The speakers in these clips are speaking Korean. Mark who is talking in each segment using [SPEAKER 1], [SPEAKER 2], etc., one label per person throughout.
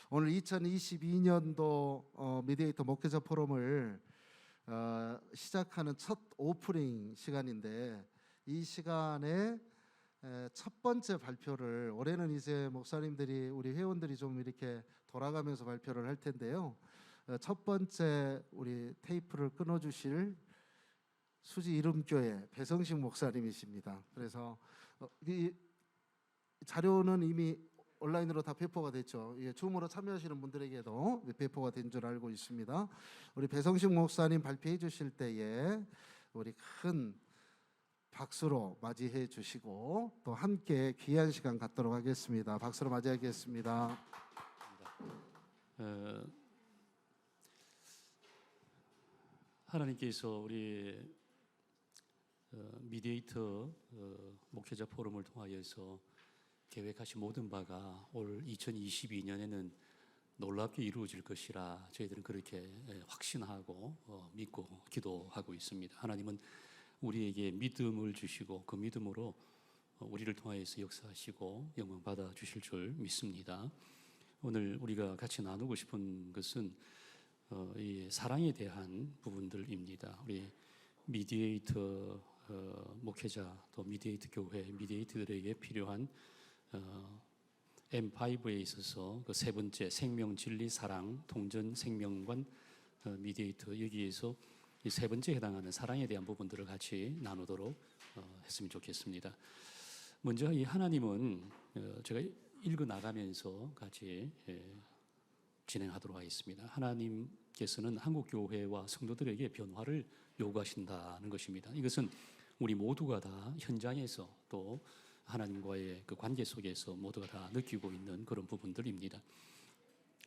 [SPEAKER 1] 오늘 2022년도 미디에이터 목회자 포럼을 시작하는 첫 오프닝 시간인데, 이 시간에 첫 번째 발표를, 올해는 이제 목사님들이, 우리 회원들이 좀 이렇게 돌아가면서 발표를 할 텐데요. 첫 번째 우리 테이프를 끊어주실 수지 이름교회 배성식 목사님이십니다. 그래서 이 자료는 이미 온라인으로 다 배포가 됐죠. 줌으로 참여하시는 분들에게도 배포가 된 줄 알고 있습니다. 우리 배성식 목사님 발표해 주실 때에 우리 큰 박수로 맞이해 주시고 또 함께 귀한 시간 갖도록 하겠습니다. 박수로 맞이하겠습니다.
[SPEAKER 2] 하나님께서 우리 미디에이터 목회자 포럼을 통하여서 계획하신 모든 바가 올 2022년에는 놀랍게 이루어질 것이라 저희들은 그렇게 확신하고 믿고 기도하고 있습니다. 하나님은 우리에게 믿음을 주시고 그 믿음으로 우리를 통하여서 역사하시고 영광 받아 주실 줄 믿습니다. 오늘 우리가 같이 나누고 싶은 것은 이 사랑에 대한 부분들입니다. 우리 미디에이터 목회자, 또 미디에이터 교회, 미디에이터들에게 필요한 M5에 있어서 그 세 번째 생명, 진리, 사랑, 동전, 생명관 미디에이터, 여기에서 이 세 번째에 해당하는 사랑에 대한 부분들을 같이 나누도록 했으면 좋겠습니다. 먼저 이 하나님은 제가 읽어 나가면서 같이 진행하도록 하겠습니다. 하나님께서는 한국교회와 성도들에게 변화를 요구하신다는 것입니다. 이것은 우리 모두가 다 현장에서 또 하나님과의 그 관계 속에서 모두가 다 느끼고 있는 그런 부분들입니다.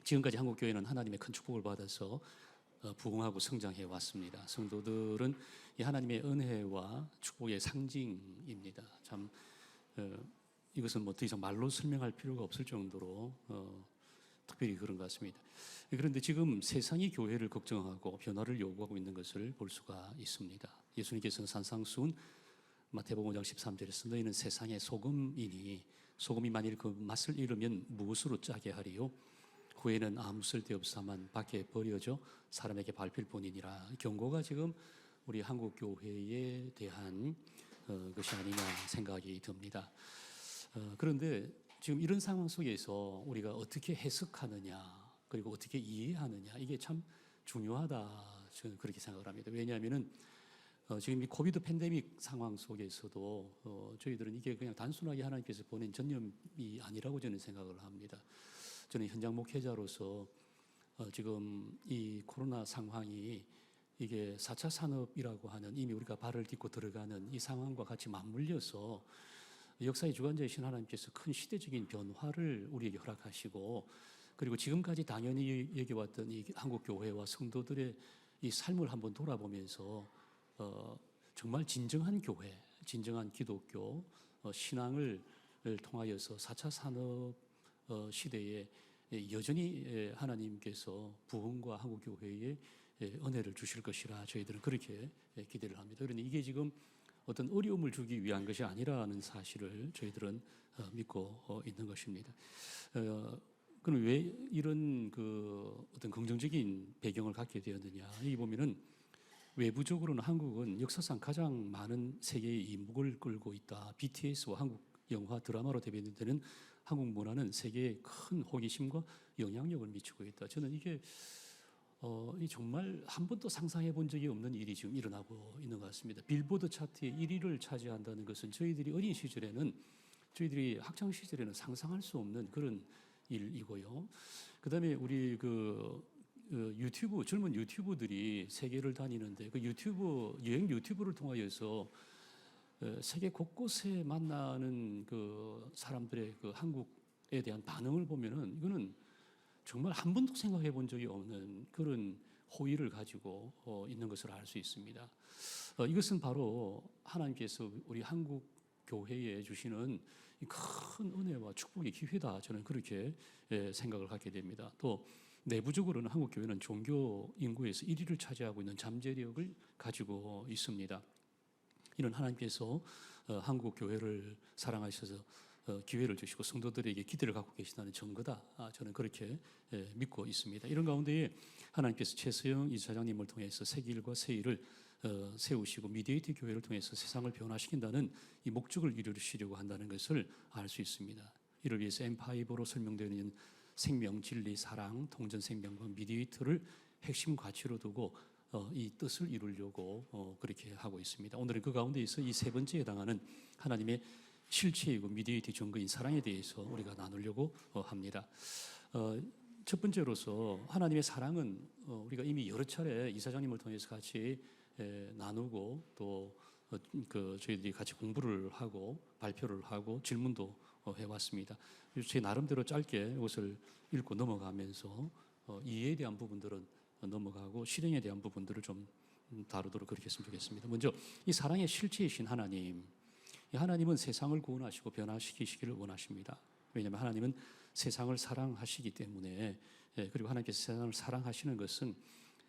[SPEAKER 2] 지금까지 한국교회는 하나님의 큰 축복을 받아서 부흥하고 성장해 왔습니다. 성도들은 이 하나님의 은혜와 축복의 상징입니다. 참 이것은 뭐 더 이상 말로 설명할 필요가 없을 정도로 특별히 그런 것 같습니다. 그런데 지금 세상이 교회를 걱정하고 변화를 요구하고 있는 것을 볼 수가 있습니다. 예수님께서는 산상수훈 마태복음 5장 13절에서 너희는 세상의 소금이니 소금이 만일 그 맛을 잃으면 무엇으로 짜게 하리요? 후에는 아무 쓸데없사만 밖에 버려져 사람에게 밟힐 뿐이니라. 경고가 지금 우리 한국교회에 대한 것이 아니냐 생각이 듭니다. 그런데 지금 이런 상황 속에서 우리가 어떻게 해석하느냐, 그리고 어떻게 이해하느냐, 이게 참 중요하다, 저는 그렇게 생각을 합니다. 왜냐하면은 지금 이 코비드 팬데믹 상황 속에서도 저희들은 이게 그냥 단순하게 하나님께서 보낸 전염이 아니라고 저는 생각을 합니다. 저는 현장 목회자로서 지금 이 코로나 상황이 이게 4차 산업이라고 하는, 이미 우리가 발을 딛고 들어가는 이 상황과 같이 맞물려서 역사의 주관자이신 하나님께서 큰 시대적인 변화를 우리에게 허락하시고, 그리고 지금까지 당연히 여겨왔던 이 한국교회와 성도들의 이 삶을 한번 돌아보면서 정말 진정한 교회, 진정한 기독교 신앙을 통하여서 4차 산업 시대에 여전히 하나님께서 부흥과 한국교회에 은혜를 주실 것이라 저희들은 그렇게 기대를 합니다. 그런데 이게 지금 어떤 어려움을 주기 위한 것이 아니라는 사실을 저희들은 믿고 있는 것입니다. 그럼 왜 이런 그 어떤 긍정적인 배경을 갖게 되었느냐? 여기 보면은 외부적으로는 한국은 역사상 가장 많은 세계의 이목을 끌고 있다. BTS와 한국 영화 드라마로 대변되는 한국 문화는 세계에 큰 호기심과 영향력을 미치고 있다. 저는 이게 정말 한 번도 상상해 본 적이 없는 일이 지금 일어나고 있는 것 같습니다. 빌보드 차트의 1위를 차지한다는 것은 저희들이 어린 시절에는, 저희들이 학창 시절에는 상상할 수 없는 그런 일이고요. 그다음에 우리 유튜브, 젊은 유튜버들이 세계를 다니는데 그 유튜브, 여행 유튜브를 통하여서 세계 곳곳에 만나는 그 사람들의 그 한국에 대한 반응을 보면은 이거는 정말 한 번도 생각해 본 적이 없는 그런 호의를 가지고 있는 것을 알 수 있습니다. 이것은 바로 하나님께서 우리 한국 교회에 주시는 큰 은혜와 축복의 기회다, 저는 그렇게 생각을 갖게 됩니다. 또 내부적으로는 한국 교회는 종교 인구에서 1위를 차지하고 있는 잠재력을 가지고 있습니다. 이런 하나님께서 한국 교회를 사랑하셔서 기회를 주시고 성도들에게 기대를 갖고 계시다는 증거다. 저는 그렇게 믿고 있습니다. 이런 가운데에 하나님께서 최수영 이사장님을 통해서 새 길과 새 일을 세우시고 미디에이터 교회를 통해서 세상을 변화시킨다는 이 목적을 이루시려고 한다는 것을 알 수 있습니다. 이를 위해서 M5로 설명되는 생명, 진리, 사랑, 통전 생명과 미디에이터를 핵심 가치로 두고 이 뜻을 이루려고 그렇게 하고 있습니다. 오늘은 그 가운데에서 이 세 번째에 해당하는 하나님의 실체이고 미디에이터 증거인 사랑에 대해서 우리가 나누려고 합니다. 첫 번째로서 하나님의 사랑은 우리가 이미 여러 차례 이사장님을 통해서 같이 나누고 또 저희들이 같이 공부를 하고 발표를 하고 질문도 해왔습니다. 제 나름대로 짧게 이것을 읽고 넘어가면서 이해에 대한 부분들은 넘어가고 실행에 대한 부분들을 좀 다루도록 그렇게 했으면 좋겠습니다. 먼저 이 사랑의 실체이신 하나님, 이 하나님은 세상을 구원하시고 변화시키시기를 원하십니다. 왜냐하면 하나님은 세상을 사랑하시기 때문에, 그리고 하나님께서 세상을 사랑하시는 것은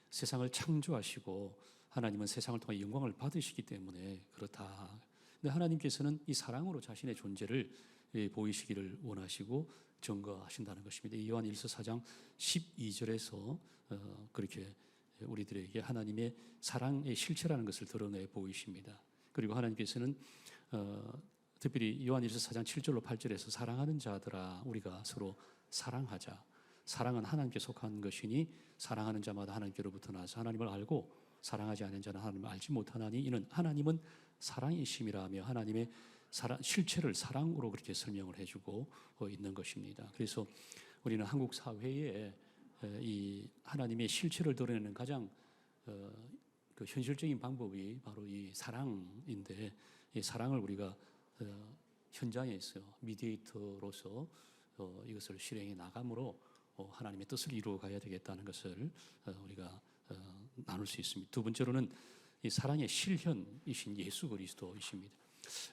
[SPEAKER 2] 세상을 창조하시고 하나님은 세상을 통해 영광을 받으시기 때문에 그렇다. 근데 하나님께서는 이 사랑으로 자신의 존재를 보이시기를 원하시고 증거하신다는 것입니다. 요한 1서 4장 12절에서 그렇게 우리들에게 하나님의 사랑의 실체라는 것을 드러내 보이십니다. 그리고 하나님께서는 특별히 요한 1서 4장 7절로 8절에서 사랑하는 자들아 우리가 서로 사랑하자. 사랑은 하나님께 속한 것이니 사랑하는 자마다 하나님께로부터 나서 하나님을 알고 사랑하지 않는 자는 하나님을 알지 못하나니 이는 하나님은 사랑이심이라 하며 하나님의 실체를 사랑으로 그렇게 설명을 해주고 있는 것입니다. 그래서 우리는 한국 사회에 이 하나님의 실체를 드러내는 가장 그 현실적인 방법이 바로 이 사랑인데, 이 사랑을 우리가 현장에서 미디에이터로서 이것을 실행해 나감으로 하나님의 뜻을 이루어 가야 되겠다는 것을 우리가 나눌 수 있습니다. 두 번째로는 이 사랑의 실현이신 예수 그리스도이십니다.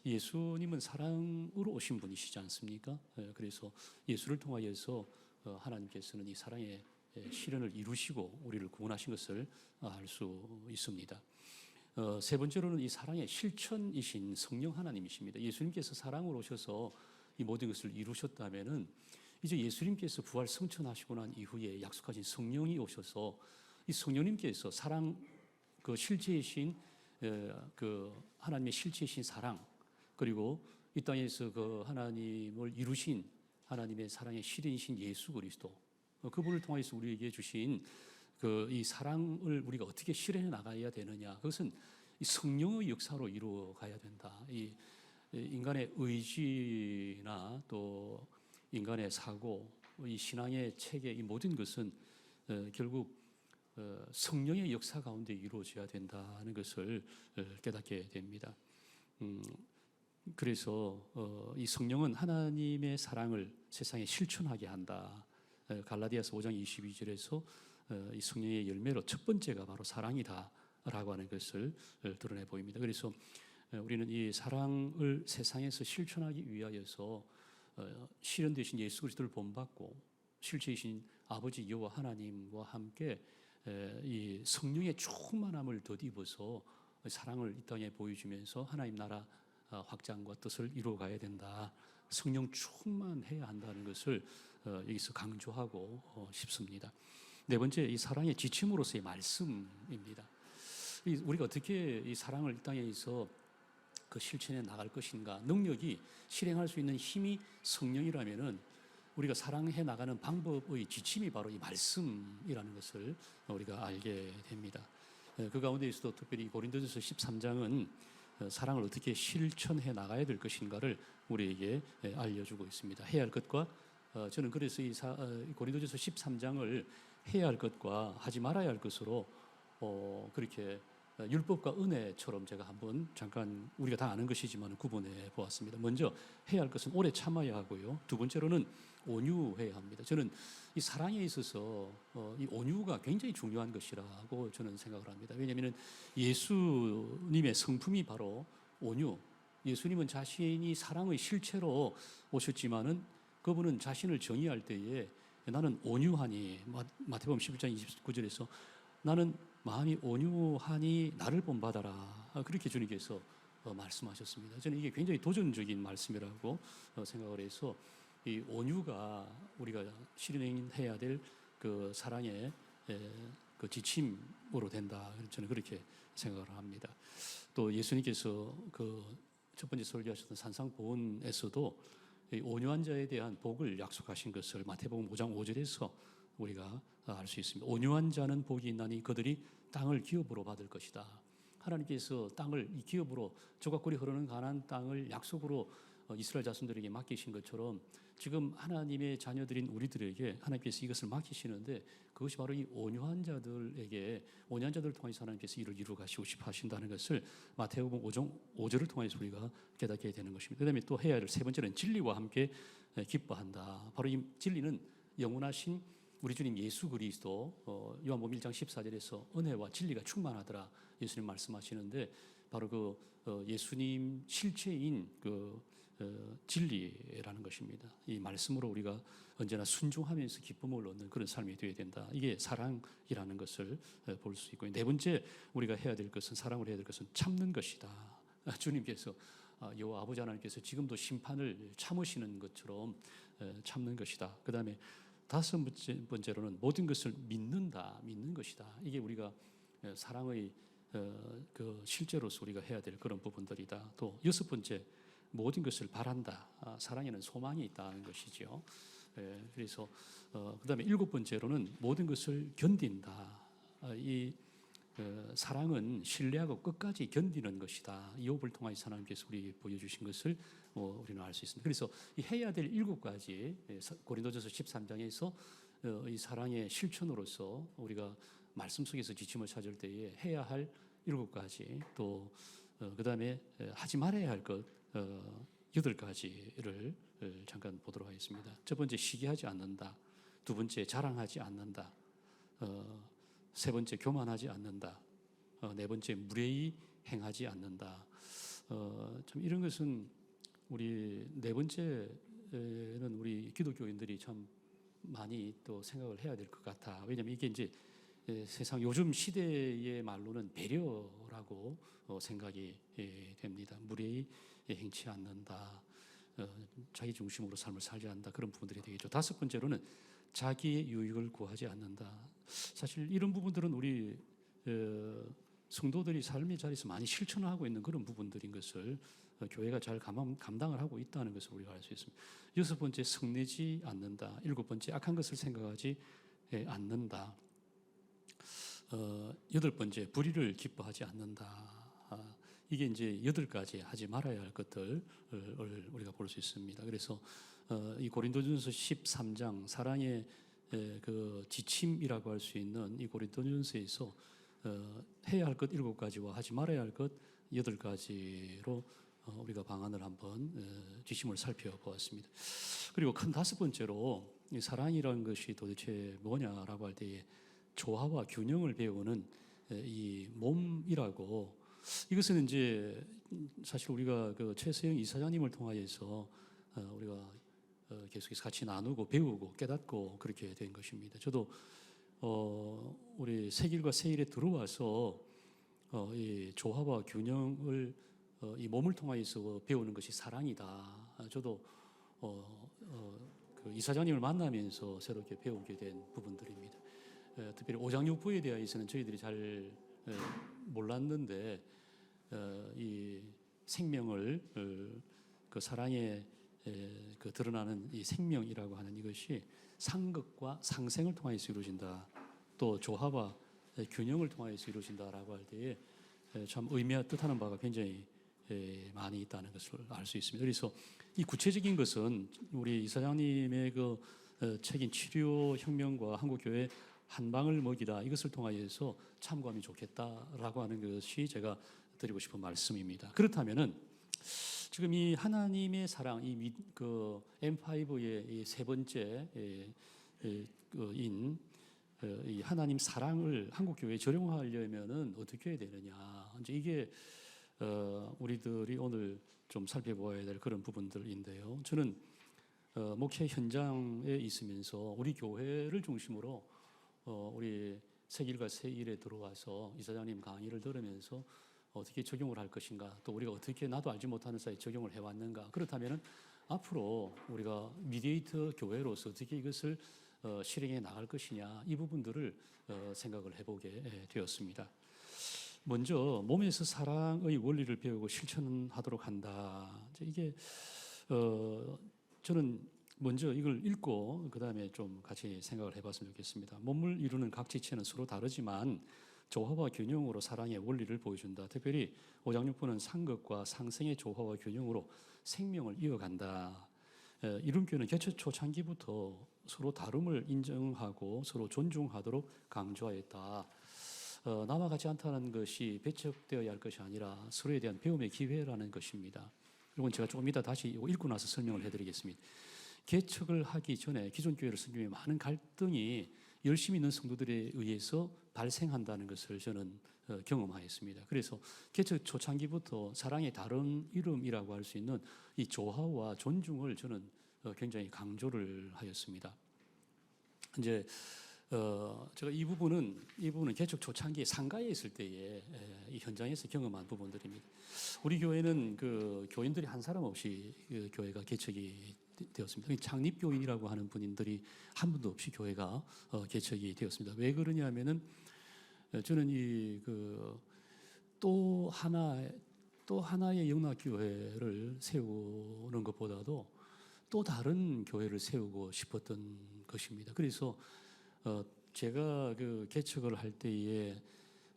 [SPEAKER 2] 예수님은 사랑으로 오신 분이시지 않습니까? 그래서 예수를 통하여서 하나님께서는 이 사랑의 실현을 이루시고 우리를 구원하신 것을 알 수 있습니다. 세 번째로는 이 사랑의 실천이신 성령 하나님이십니다. 예수님께서 사랑으로 오셔서 이 모든 것을 이루셨다면은 이제 예수님께서 부활 승천하시고 난 이후에 약속하신 성령이 오셔서 이 성령님께서 사랑 그 실체이신 그 하나님의 실체이신 사랑, 그리고 이 땅에서 그 하나님을 이루신 하나님의 사랑의 실현이신 예수 그리스도, 그분을 통해서 우리에게 주신 그 이 사랑을 우리가 어떻게 실현해 나가야 되느냐, 그것은 이 성령의 역사로 이루어 가야 된다. 이 인간의 의지나 또 인간의 사고, 이 신앙의 체계, 이 모든 것은 결국 성령의 역사 가운데 이루어져야 된다는 것을 깨닫게 됩니다. 그래서 이 성령은 하나님의 사랑을 세상에 실천하게 한다. 갈라디아서 5장 22절에서 이 성령의 열매로 첫 번째가 바로 사랑이다라고 하는 것을 드러내 보입니다. 그래서 우리는 이 사랑을 세상에서 실천하기 위하여서 실현되신 예수 그리스도를 본받고 실체이신 아버지 여호와 하나님과 함께 이 성령의 충만함을 덧입어서 사랑을 이 땅에 보여주면서 하나님 나라 확장과 뜻을 이루어가야 된다. 성령 충만해야 한다는 것을 여기서 강조하고 싶습니다. 네 번째, 이 사랑의 지침으로서의 말씀입니다. 우리가 어떻게 이 사랑을 이 땅에서 그 실천해 나갈 것인가, 능력이 실행할 수 있는 힘이 성령이라면은 우리가 사랑해 나가는 방법의 지침이 바로 이 말씀이라는 것을 우리가 알게 됩니다. 그 가운데에서도 특별히 고린도전서 13장은 사랑을 어떻게 실천해 나가야 될 것인가를 우리에게 알려주고 있습니다. 해야 할 것과 저는 그래서 이 고린도전서 13장을 해야 할 것과 하지 말아야 할 것으로 그렇게 율법과 은혜처럼 제가 한번 잠깐 우리가 다 아는 것이지만 구분해 보았습니다. 먼저 해야 할 것은 오래 참아야 하고요. 두 번째로는 온유해야 합니다. 저는 이 사랑에 있어서 이 온유가 굉장히 중요한 것이라고 저는 생각을 합니다. 왜냐하면 예수님의 성품이 바로 온유. 예수님은 자신이 사랑의 실체로 오셨지만은 그분은 자신을 정의할 때에 나는 온유하니, 마태복음 11장 29절에서 나는 마음이 온유하니 나를 본받아라, 그렇게 주님께서 말씀하셨습니다. 저는 이게 굉장히 도전적인 말씀이라고 생각을 해서 이 온유가 우리가 실현해야 될 그 사랑의 그 지침으로 된다. 저는 그렇게 생각을 합니다. 또 예수님께서 그 첫 번째 설교하셨던 산상보훈에서도 이 온유한 자에 대한 복을 약속하신 것을 마태복음 5장 5절에서 우리가 알 수 있습니다. 온유한 자는 복이 있나니 그들이 땅을 기업으로 받을 것이다. 하나님께서 땅을 이 기업으로 조각골이 흐르는 가나안 땅을 약속으로 이스라엘 자손들에게 맡기신 것처럼 지금 하나님의 자녀들인 우리들에게 하나님께서 이것을 맡기시는데 그것이 바로 이 온유한 자들에게 온유한 자들을 통해서 하나님께서 이를 이루어 가시고 싶어 하신다는 것을 마태복음 5절을 통해서 우리가 깨닫게 되는 것입니다. 그다음에 또 해야 할 세 번째는 진리와 함께 기뻐한다. 바로 이 진리는 영원하신 우리 주님 예수 그리스도 요한복음 1장 14절에서 은혜와 진리가 충만하더라 예수님 말씀하시는데 바로 그 예수님 실체인 그 진리라는 것입니다. 이 말씀으로 우리가 언제나 순종하면서 기쁨을 얻는 그런 삶이 되어야 된다. 이게 사랑이라는 것을 볼 수 있고 네 번째 우리가 해야 될 것은 사랑을 해야 될 것은 참는 것이다. 주님께서 여호와 아버지 하나님께서 지금도 심판을 참으시는 것처럼 참는 것이다. 그 다음에 다섯 번째로는 모든 것을 믿는다, 믿는 것이다. 이게 우리가 사랑의 그 실제로서 우리가 해야 될 그런 부분들이다. 또 여섯 번째 모든 것을 바란다. 사랑에는 소망이 있다는 것이죠. 그래서 그다음에 일곱 번째로는 모든 것을 견딘다. 이 사랑은 신뢰하고 끝까지 견디는 것이다. 이업을 통하여 하나님께서 우리 보여주신 것을 우리는 알 수 있습니다. 그래서 이 해야 될 일곱 가지 고린도전서 13장에서 이 사랑의 실천으로서 우리가 말씀 속에서 지침을 찾을 때에 해야 할 일곱 가지 또 그다음에 하지 말아야 할 것 여덟 가지를 잠깐 보도록 하겠습니다. 첫 번째 시기하지 않는다. 두 번째 자랑하지 않는다. 세 번째 교만하지 않는다. 네 번째 무례히 행하지 않는다. 참 이런 것은 우리 네 번째는 우리 기독교인들이 참 많이 또 생각을 해야 될 것 같아. 왜냐하면 이게 이제 세상 요즘 시대의 말로는 배려라고 생각이 됩니다. 무례히 행치 않는다. 자기 중심으로 삶을 살지 않는다. 그런 부분들이 되겠죠. 다섯 번째로는 자기의 유익을 구하지 않는다. 사실 이런 부분들은 우리 성도들이 삶의 자리에서 많이 실천하고 있는 그런 부분들인 것을 교회가 잘 감당을 하고 있다는 것을 우리가 알 수 있습니다. 여섯 번째 성내지 않는다. 일곱 번째 악한 것을 생각하지 않는다. 여덟 번째 불의를 기뻐하지 않는다. 이게 이제 여덟 가지 하지 말아야 할 것들을 우리가 볼 수 있습니다. 그래서 이 고린도전서 13장 사랑의 그 지침이라고 할 수 있는 이 고린도전서에서 해야 할 것 일곱 가지와 하지 말아야 할 것 여덟 가지로 우리가 방안을 한번 지침을 살펴보았습니다. 그리고 큰 다섯 번째로 이 사랑이라는 것이 도대체 뭐냐라고 할 때에 조화와 균형을 배우는 이 몸이라고 이것은 이제 사실 우리가 그 최세영 이사장님을 통하여서 우리가 계속해서 같이 나누고 배우고 깨닫고 그렇게 된 것입니다. 저도 우리 세길과 세일에 들어와서 이 조화와 균형을 이 몸을 통하여서 배우는 것이 사랑이다. 저도 그 이사장님을 만나면서 새롭게 배우게 된 부분들입니다. 특별히 오장육부에 대해서는 저희들이 잘 몰랐는데 이 생명을 그 사랑에 그 드러나는 이 생명이라고 하는 이것이 상극과 상생을 통하여서 이루어진다. 또 조화와 균형을 통하여서 이루어진다라고 할 때에 참 의미와 뜻하는 바가 굉장히 많이 있다는 것을 알 수 있습니다. 그래서 이 구체적인 것은 우리 이사장님의 그 책인 치료혁명과 한국교회 한방을 먹이다 이것을 통하여서 참고하면 좋겠다라고 하는 것이 제가 드리고 싶은 말씀입니다. 그렇다면은 지금 이 하나님의 사랑, 그 M5의 이 세 번째 이 하나님 사랑을 한국 교회에 적용하려면은 어떻게 해야 되느냐? 이제 이게 우리들이 오늘 좀 살펴보아야 될 그런 부분들인데요. 저는 목회 현장에 있으면서 우리 교회를 중심으로 우리 세길과 세일에 들어와서 이사장님 강의를 들으면서 어떻게 적용을 할 것인가, 또 우리가 어떻게 나도 알지 못하는 사이에 적용을 해왔는가. 그렇다면은 앞으로 우리가 미디에이터 교회로서 어떻게 이것을 실행해 나갈 것이냐, 이 부분들을 생각을 해보게 되었습니다. 먼저 몸에서 사랑의 원리를 배우고 실천하도록 한다. 이게 저는 먼저 이걸 읽고 그 다음에 좀 같이 생각을 해봤으면 좋겠습니다. 몸을 이루는 각 지체는 서로 다르지만 조화와 균형으로 사랑의 원리를 보여준다. 특별히 5장 6부는 상급과 상생의 조화와 균형으로 생명을 이어간다. 이름교는 개최 초창기부터 서로 다름을 인정하고 서로 존중하도록 강조하였다. 나와 같지 않다는 것이 배척되어야 할 것이 아니라 서로에 대한 배움의 기회라는 것입니다. 이건 제가 조금 이따 다시 읽고 나서 설명을 해드리겠습니다. 개척을 하기 전에 기존 교회를 섬기며 많은 갈등이 열심히 있는 성도들에 의해서 발생한다는 것을 저는 경험하였습니다. 그래서 개척 초창기부터 사랑의 다른 이름이라고 할 수 있는 이 조화와 존중을 저는 굉장히 강조를 하였습니다. 이제 제가 이 부분은 개척 초창기 상가에 있을 때에 이 현장에서 경험한 부분들입니다. 우리 교회는 그 교인들이 한 사람 없이 그 교회가 개척이 되었습니다. 창립 교인이라고 하는 분들이 한 분도 없이 교회가 개척이 되었습니다. 왜 그러냐면은 저는 이 그 또 하나의 영락 교회를 세우는 것보다도 또 다른 교회를 세우고 싶었던 것입니다. 그래서 제가 그 개척을 할 때에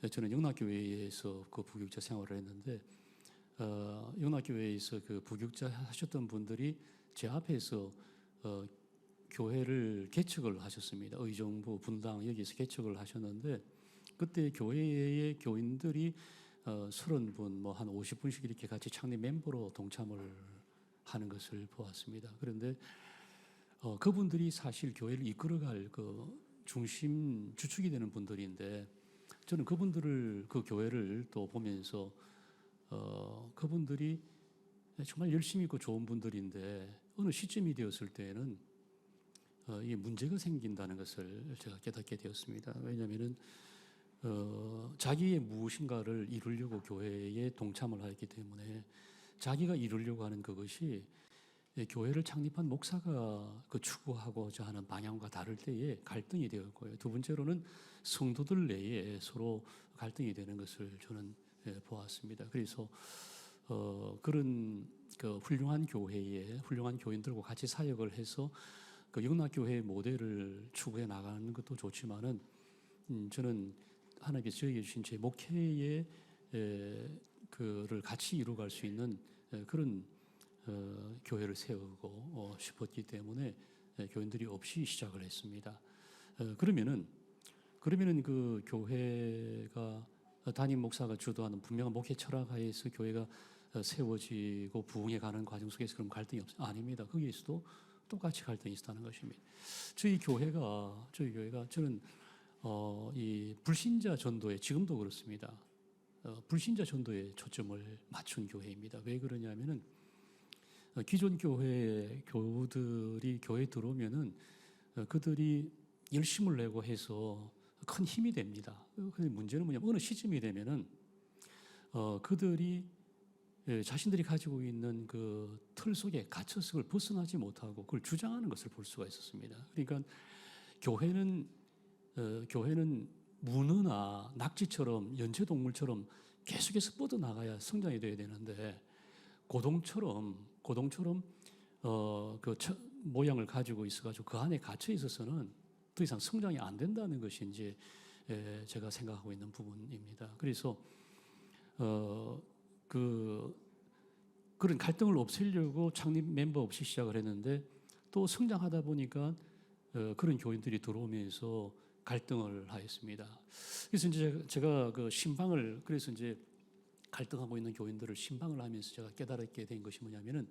[SPEAKER 2] 저는 영락교회에서 그 부교육자 생활을 했는데 영락교회에서 그 부교육자 하셨던 분들이 제 앞에서 교회를 개척을 하셨습니다. 의정부 분당 여기서 개척을 하셨는데 그때 교회의 교인들이 30분 뭐 한 50분씩 이렇게 같이 창립 멤버로 동참을 하는 것을 보았습니다. 그런데 그분들이 사실 교회를 이끌어갈 그 중심 주축이 되는 분들인데 저는 그분들을 그 교회를 또 보면서 그분들이 정말 열심히 있고 좋은 분들인데 어느 시점이 되었을 때에는 이게 문제가 생긴다는 것을 제가 깨닫게 되었습니다. 왜냐하면은 자기의 무엇인가를 이루려고 교회에 동참을 하였기 때문에 자기가 이루려고 하는 그것이 교회를 창립한 목사가 그 추구하고자 하는 방향과 다를 때에 갈등이 되었고요. 두 번째로는 성도들 내에 서로 갈등이 되는 것을 저는 보았습니다. 그래서 그런 그 훌륭한 교회에 훌륭한 교인들과 같이 사역을 해서 그 영락교회의 모델을 추구해 나가는 것도 좋지만은 저는 하나님께서 저에게 주신 제 목회의 그를 같이 이루어갈 수 있는 그런 교회를 세우고 싶었기 때문에 교인들이 없이 시작을 했습니다. 그러면은 그 교회가 담임 목사가 주도하는 분명한 목회 철학하에서 교회가 세워지고 부흥해 가는 과정 속에서 그런 갈등이 아닙니다. 거기에서도 똑같이 갈등이 있었다는 것입니다. 저희 교회가 저는 이 불신자 전도에 지금도 그렇습니다. 불신자 전도에 초점을 맞춘 교회입니다. 왜 그러냐면은 기존 교회 교우들이 교회에 들어오면은 그들이 열심을 내고 해서 큰 힘이 됩니다. 근데 문제는 뭐냐면 어느 시점이 되면은 그들이 자신들이 가지고 있는 그 틀 속에 갇혀서 그걸 벗어나지 못하고 그걸 주장하는 것을 볼 수가 있었습니다. 그러니까 교회는 문어나 낙지처럼 연체동물처럼 계속해서 뻗어나가야 성장이 돼야 되는데 고동처럼 모양을 가지고 있어가지고 그 안에 갇혀 있어서는 더 이상 성장이 안 된다는 것이 이제 제가 생각하고 있는 부분입니다. 그래서 그런 갈등을 없애려고 창립 멤버 없이 시작을 했는데 또 성장하다 보니까 그런 교인들이 들어오면서 갈등을 하였습니다. 그래서 이제 제가 그래서 이제 갈등하고 있는 교인들을 신방을 하면서 제가 깨달게 된 것이 뭐냐면은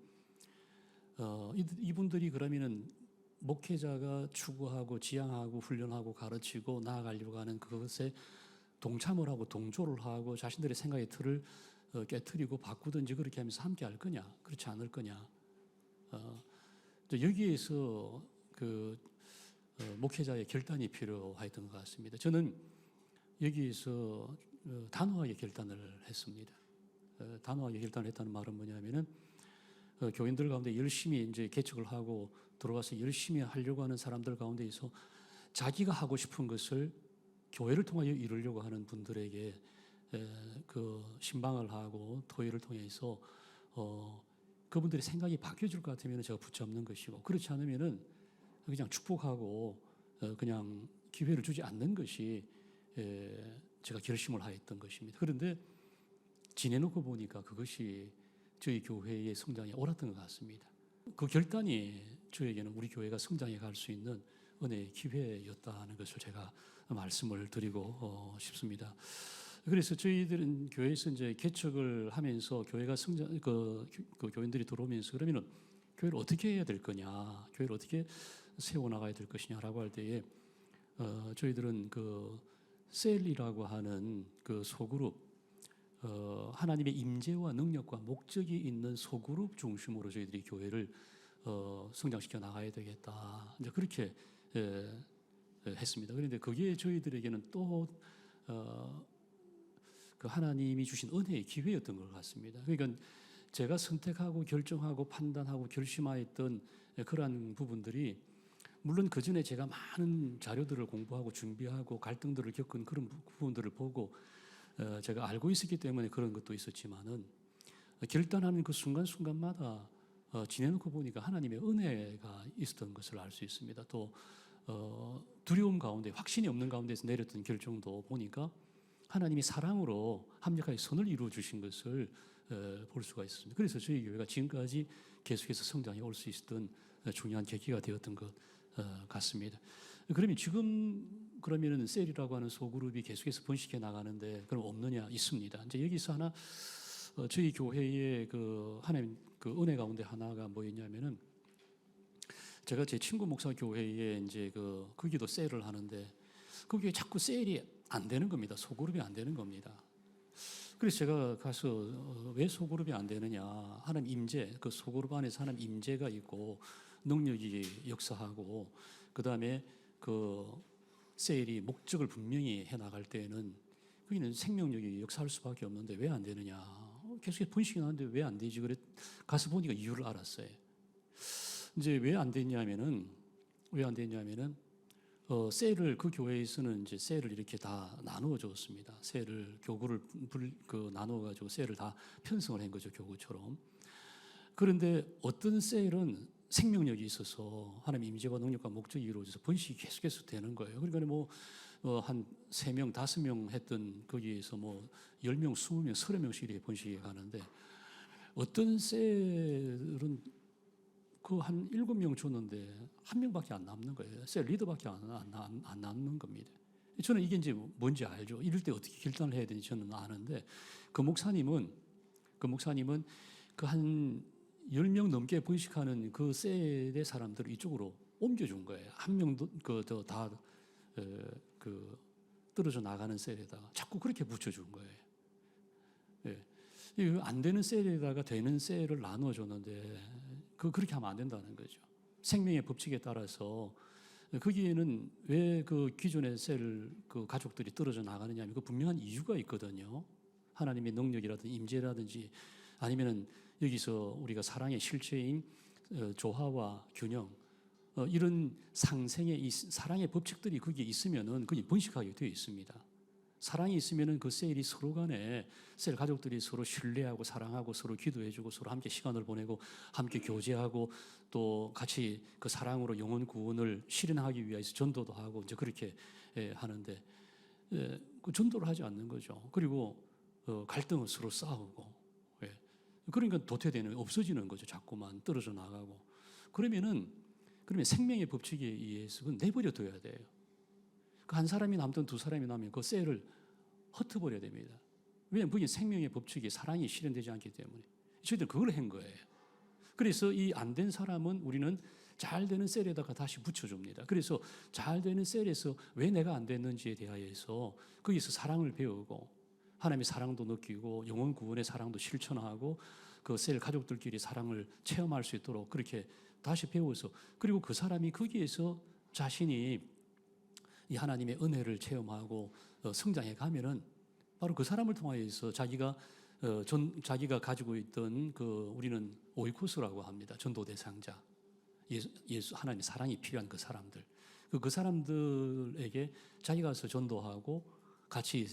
[SPEAKER 2] 이분들이 그러면은 목회자가 추구하고 지향하고 훈련하고 가르치고 나아가려고 하는 그것에 동참을 하고 동조를 하고 자신들의 생각의 틀을 깨트리고 바꾸든지 그렇게 하면서 함께 할 거냐, 그렇지 않을 거냐. 여기에서 목회자의 결단이 필요하였던 것 같습니다. 저는 여기에서 단호하게 결단을 했습니다. 단호하게 결단을 했다는 말은 뭐냐면은 교인들 가운데 열심히 이제 개척을 하고 들어와서 열심히 하려고 하는 사람들 가운데에서 자기가 하고 싶은 것을 교회를 통하여 이루려고 하는 분들에게 그 신방을 하고 토의를 통해서 그분들의 생각이 바뀌어질 것 같으면 제가 붙잡는 것이고, 그렇지 않으면은 그냥 축복하고 그냥 기회를 주지 않는 것이 제가 결심을 하였던 것입니다. 그런데 지내놓고 보니까 그것이 저희 교회의 성장에 옳았던 것 같습니다. 그 결단이 저에게는 우리 교회가 성장해 갈 수 있는 은혜의 기회였다는 것을 제가 말씀을 드리고 싶습니다. 그래서 저희들은 교회에서 이제 개척을 하면서 교회가 성장, 그 교인들이 들어오면서 그러면은 교회를 어떻게 해야 될 거냐, 교회를 어떻게 세워나가야 될 것이냐라고 할 때에 저희들은 그 셀이라고 하는 그 소그룹, 하나님의 임재와 능력과 목적이 있는 소그룹 중심으로 저희들이 교회를 성장시켜 나가야 되겠다. 이제 그렇게 했습니다. 그런데 그게 저희들에게는 또 그 하나님이 주신 은혜의 기회였던 것 같습니다. 그러니까 제가 선택하고 결정하고 판단하고 결심하였던 그러한 부분들이, 물론 그 전에 제가 많은 자료들을 공부하고 준비하고 갈등들을 겪은 그런 부분들을 보고 제가 알고 있었기 때문에 그런 것도 있었지만은, 결단하는 그 순간순간마다 지내놓고 보니까 하나님의 은혜가 있었던 것을 알 수 있습니다. 또 두려움 가운데, 확신이 없는 가운데서 내렸던 결정도 보니까 하나님이 사랑으로 합력하여 선을 이루어 주신 것을 볼 수가 있습니다. 그래서 저희 교회가 지금까지 계속해서 성장해 올 수 있었던 중요한 계기가 되었던 것 같습니다. 그러면 지금 그러면은 셀이라고 하는 소그룹이 계속해서 번식해 나가는데 그럼 없느냐? 있습니다. 이제 여기서 하나 저희 교회의 그 하나님 그 은혜 가운데 하나가 뭐였냐면은, 제가 제 친구 목사 교회에 이제 거기도 셀을 하는데 거기에 자꾸 셀이 안 되는 겁니다. 소그룹이 안 되는 겁니다. 그래서 제가 가서 왜 소그룹이 안 되느냐? 하나님 임재, 그 소그룹 안에서 하나님 임재가 있고 능력이 역사하고, 그 다음에 그 셀이 목적을 분명히 해 나갈 때에는 거기는 생명력이 역사할 수밖에 없는데 왜 안 되느냐? 계속 번식이 나는데 왜 안 되지? 그래 가서 보니까 이유를 알았어요. 이제 왜 안 됐냐면은 셀을 그 교회에서는 이제 셀을 이렇게 다 나누어 줬습니다. 셀을 교구를 나누어 가지고 셀을 다 편성을 한 거죠, 교구처럼. 그런데 어떤 셀은 생명력이 있어서 하나님의 임재와 능력과 목적이 이루어져서 번식이 계속해서 되는 거예요. 그러니까 한 3명, 5명 했던 거기에서 10명, 20명, 30명씩 이렇게 번식해 가는데, 어떤 셀은 한 7명 줬는데 1명밖에 안 남는 거예요. 셀 리더밖에 안 남는 겁니다. 저는 이게 이제 뭔지 알죠. 이럴 때 어떻게 결단을 해야 되는지 저는 아는데, 그 목사님은 그 한 10명 넘게 번식하는 그 셀의 사람들을 이쪽으로 옮겨준 거예요. 한 명도 다 떨어져 나가는 셀에다가 자꾸 그렇게 붙여준 거예요. 예. 안 되는 셀에다가 되는 셀을 나눠줬는데 그렇게 하면 안 된다는 거죠. 생명의 법칙에 따라서 거기에는 왜 그 기존의 셀 가족들이 떨어져 나가느냐 하면 그 분명한 이유가 있거든요. 하나님의 능력이라든지 임재라든지, 아니면은 여기서 우리가 사랑의 실체인 조화와 균형, 이런 상생의 사랑의 법칙들이 거기에 있으면은 그게 번식하게 되어 있습니다. 사랑이 있으면은 그 셀이 서로 간에, 셀 가족들이 서로 신뢰하고 사랑하고 서로 기도해주고 서로 함께 시간을 보내고 함께 교제하고 또 같이 그 사랑으로 영혼 구원을 실현하기 위해서 전도도 하고 이제 그렇게 하는데, 그 전도를 하지 않는 거죠. 그리고 갈등을 서로 싸우고, 그러니까 도태되는, 없어지는 거죠. 자꾸만 떨어져 나가고. 그러면 생명의 법칙에 의해서 그건 내버려 둬야 돼요. 한 사람이 남든 두 사람이 나면 그 셀을 흩어버려야 됩니다. 왜냐하면 그게 생명의 법칙이, 사랑이 실현되지 않기 때문에. 저희들 그걸 한 거예요. 그래서 이 안 된 사람은 우리는 잘 되는 셀에다가 다시 붙여줍니다. 그래서 잘 되는 셀에서 왜 내가 안 됐는지에 대하여서 거기서 사랑을 배우고 하나님의 사랑도 느끼고 영혼 구원의 사랑도 실천하고 그 셀 가족들끼리 사랑을 체험할 수 있도록 그렇게 다시 배워서, 그리고 그 사람이 거기에서 자신이 이 하나님의 은혜를 체험하고 성장해 가면은 바로 그 사람을 통하여서 자기가 가지고 있던 그 우리는 오이코스라고 합니다. 전도 대상자. 예수 하나님의 사랑이 필요한 그 사람들. 그 사람들에게 자기가 가서 전도하고 같이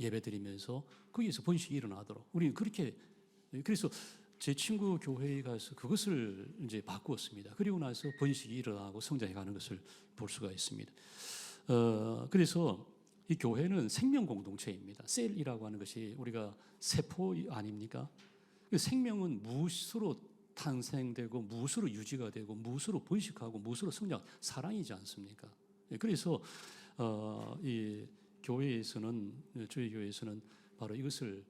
[SPEAKER 2] 예배 드리면서 거기에서 번식이 일어나도록 우리는 그렇게. 그래서 제 친구 교회에 가서 그것을 이제 바꾸었습니다. 그리고 나서 번식이 일어나고 성장해 가는 것을 볼 수가 있습니다. 그래서 이 교회는 생명 공동체입니다. 셀이라고 하는 것이 우리가 세포 아닙니까? 그 생명은 무엇으로 탄생되고 무엇으로 유지가 되고 무엇으로 번식하고 무엇으로 성장, 사랑이지 않습니까? 그래서 이 교회에서는, 저희 교회에서는 바로 이것을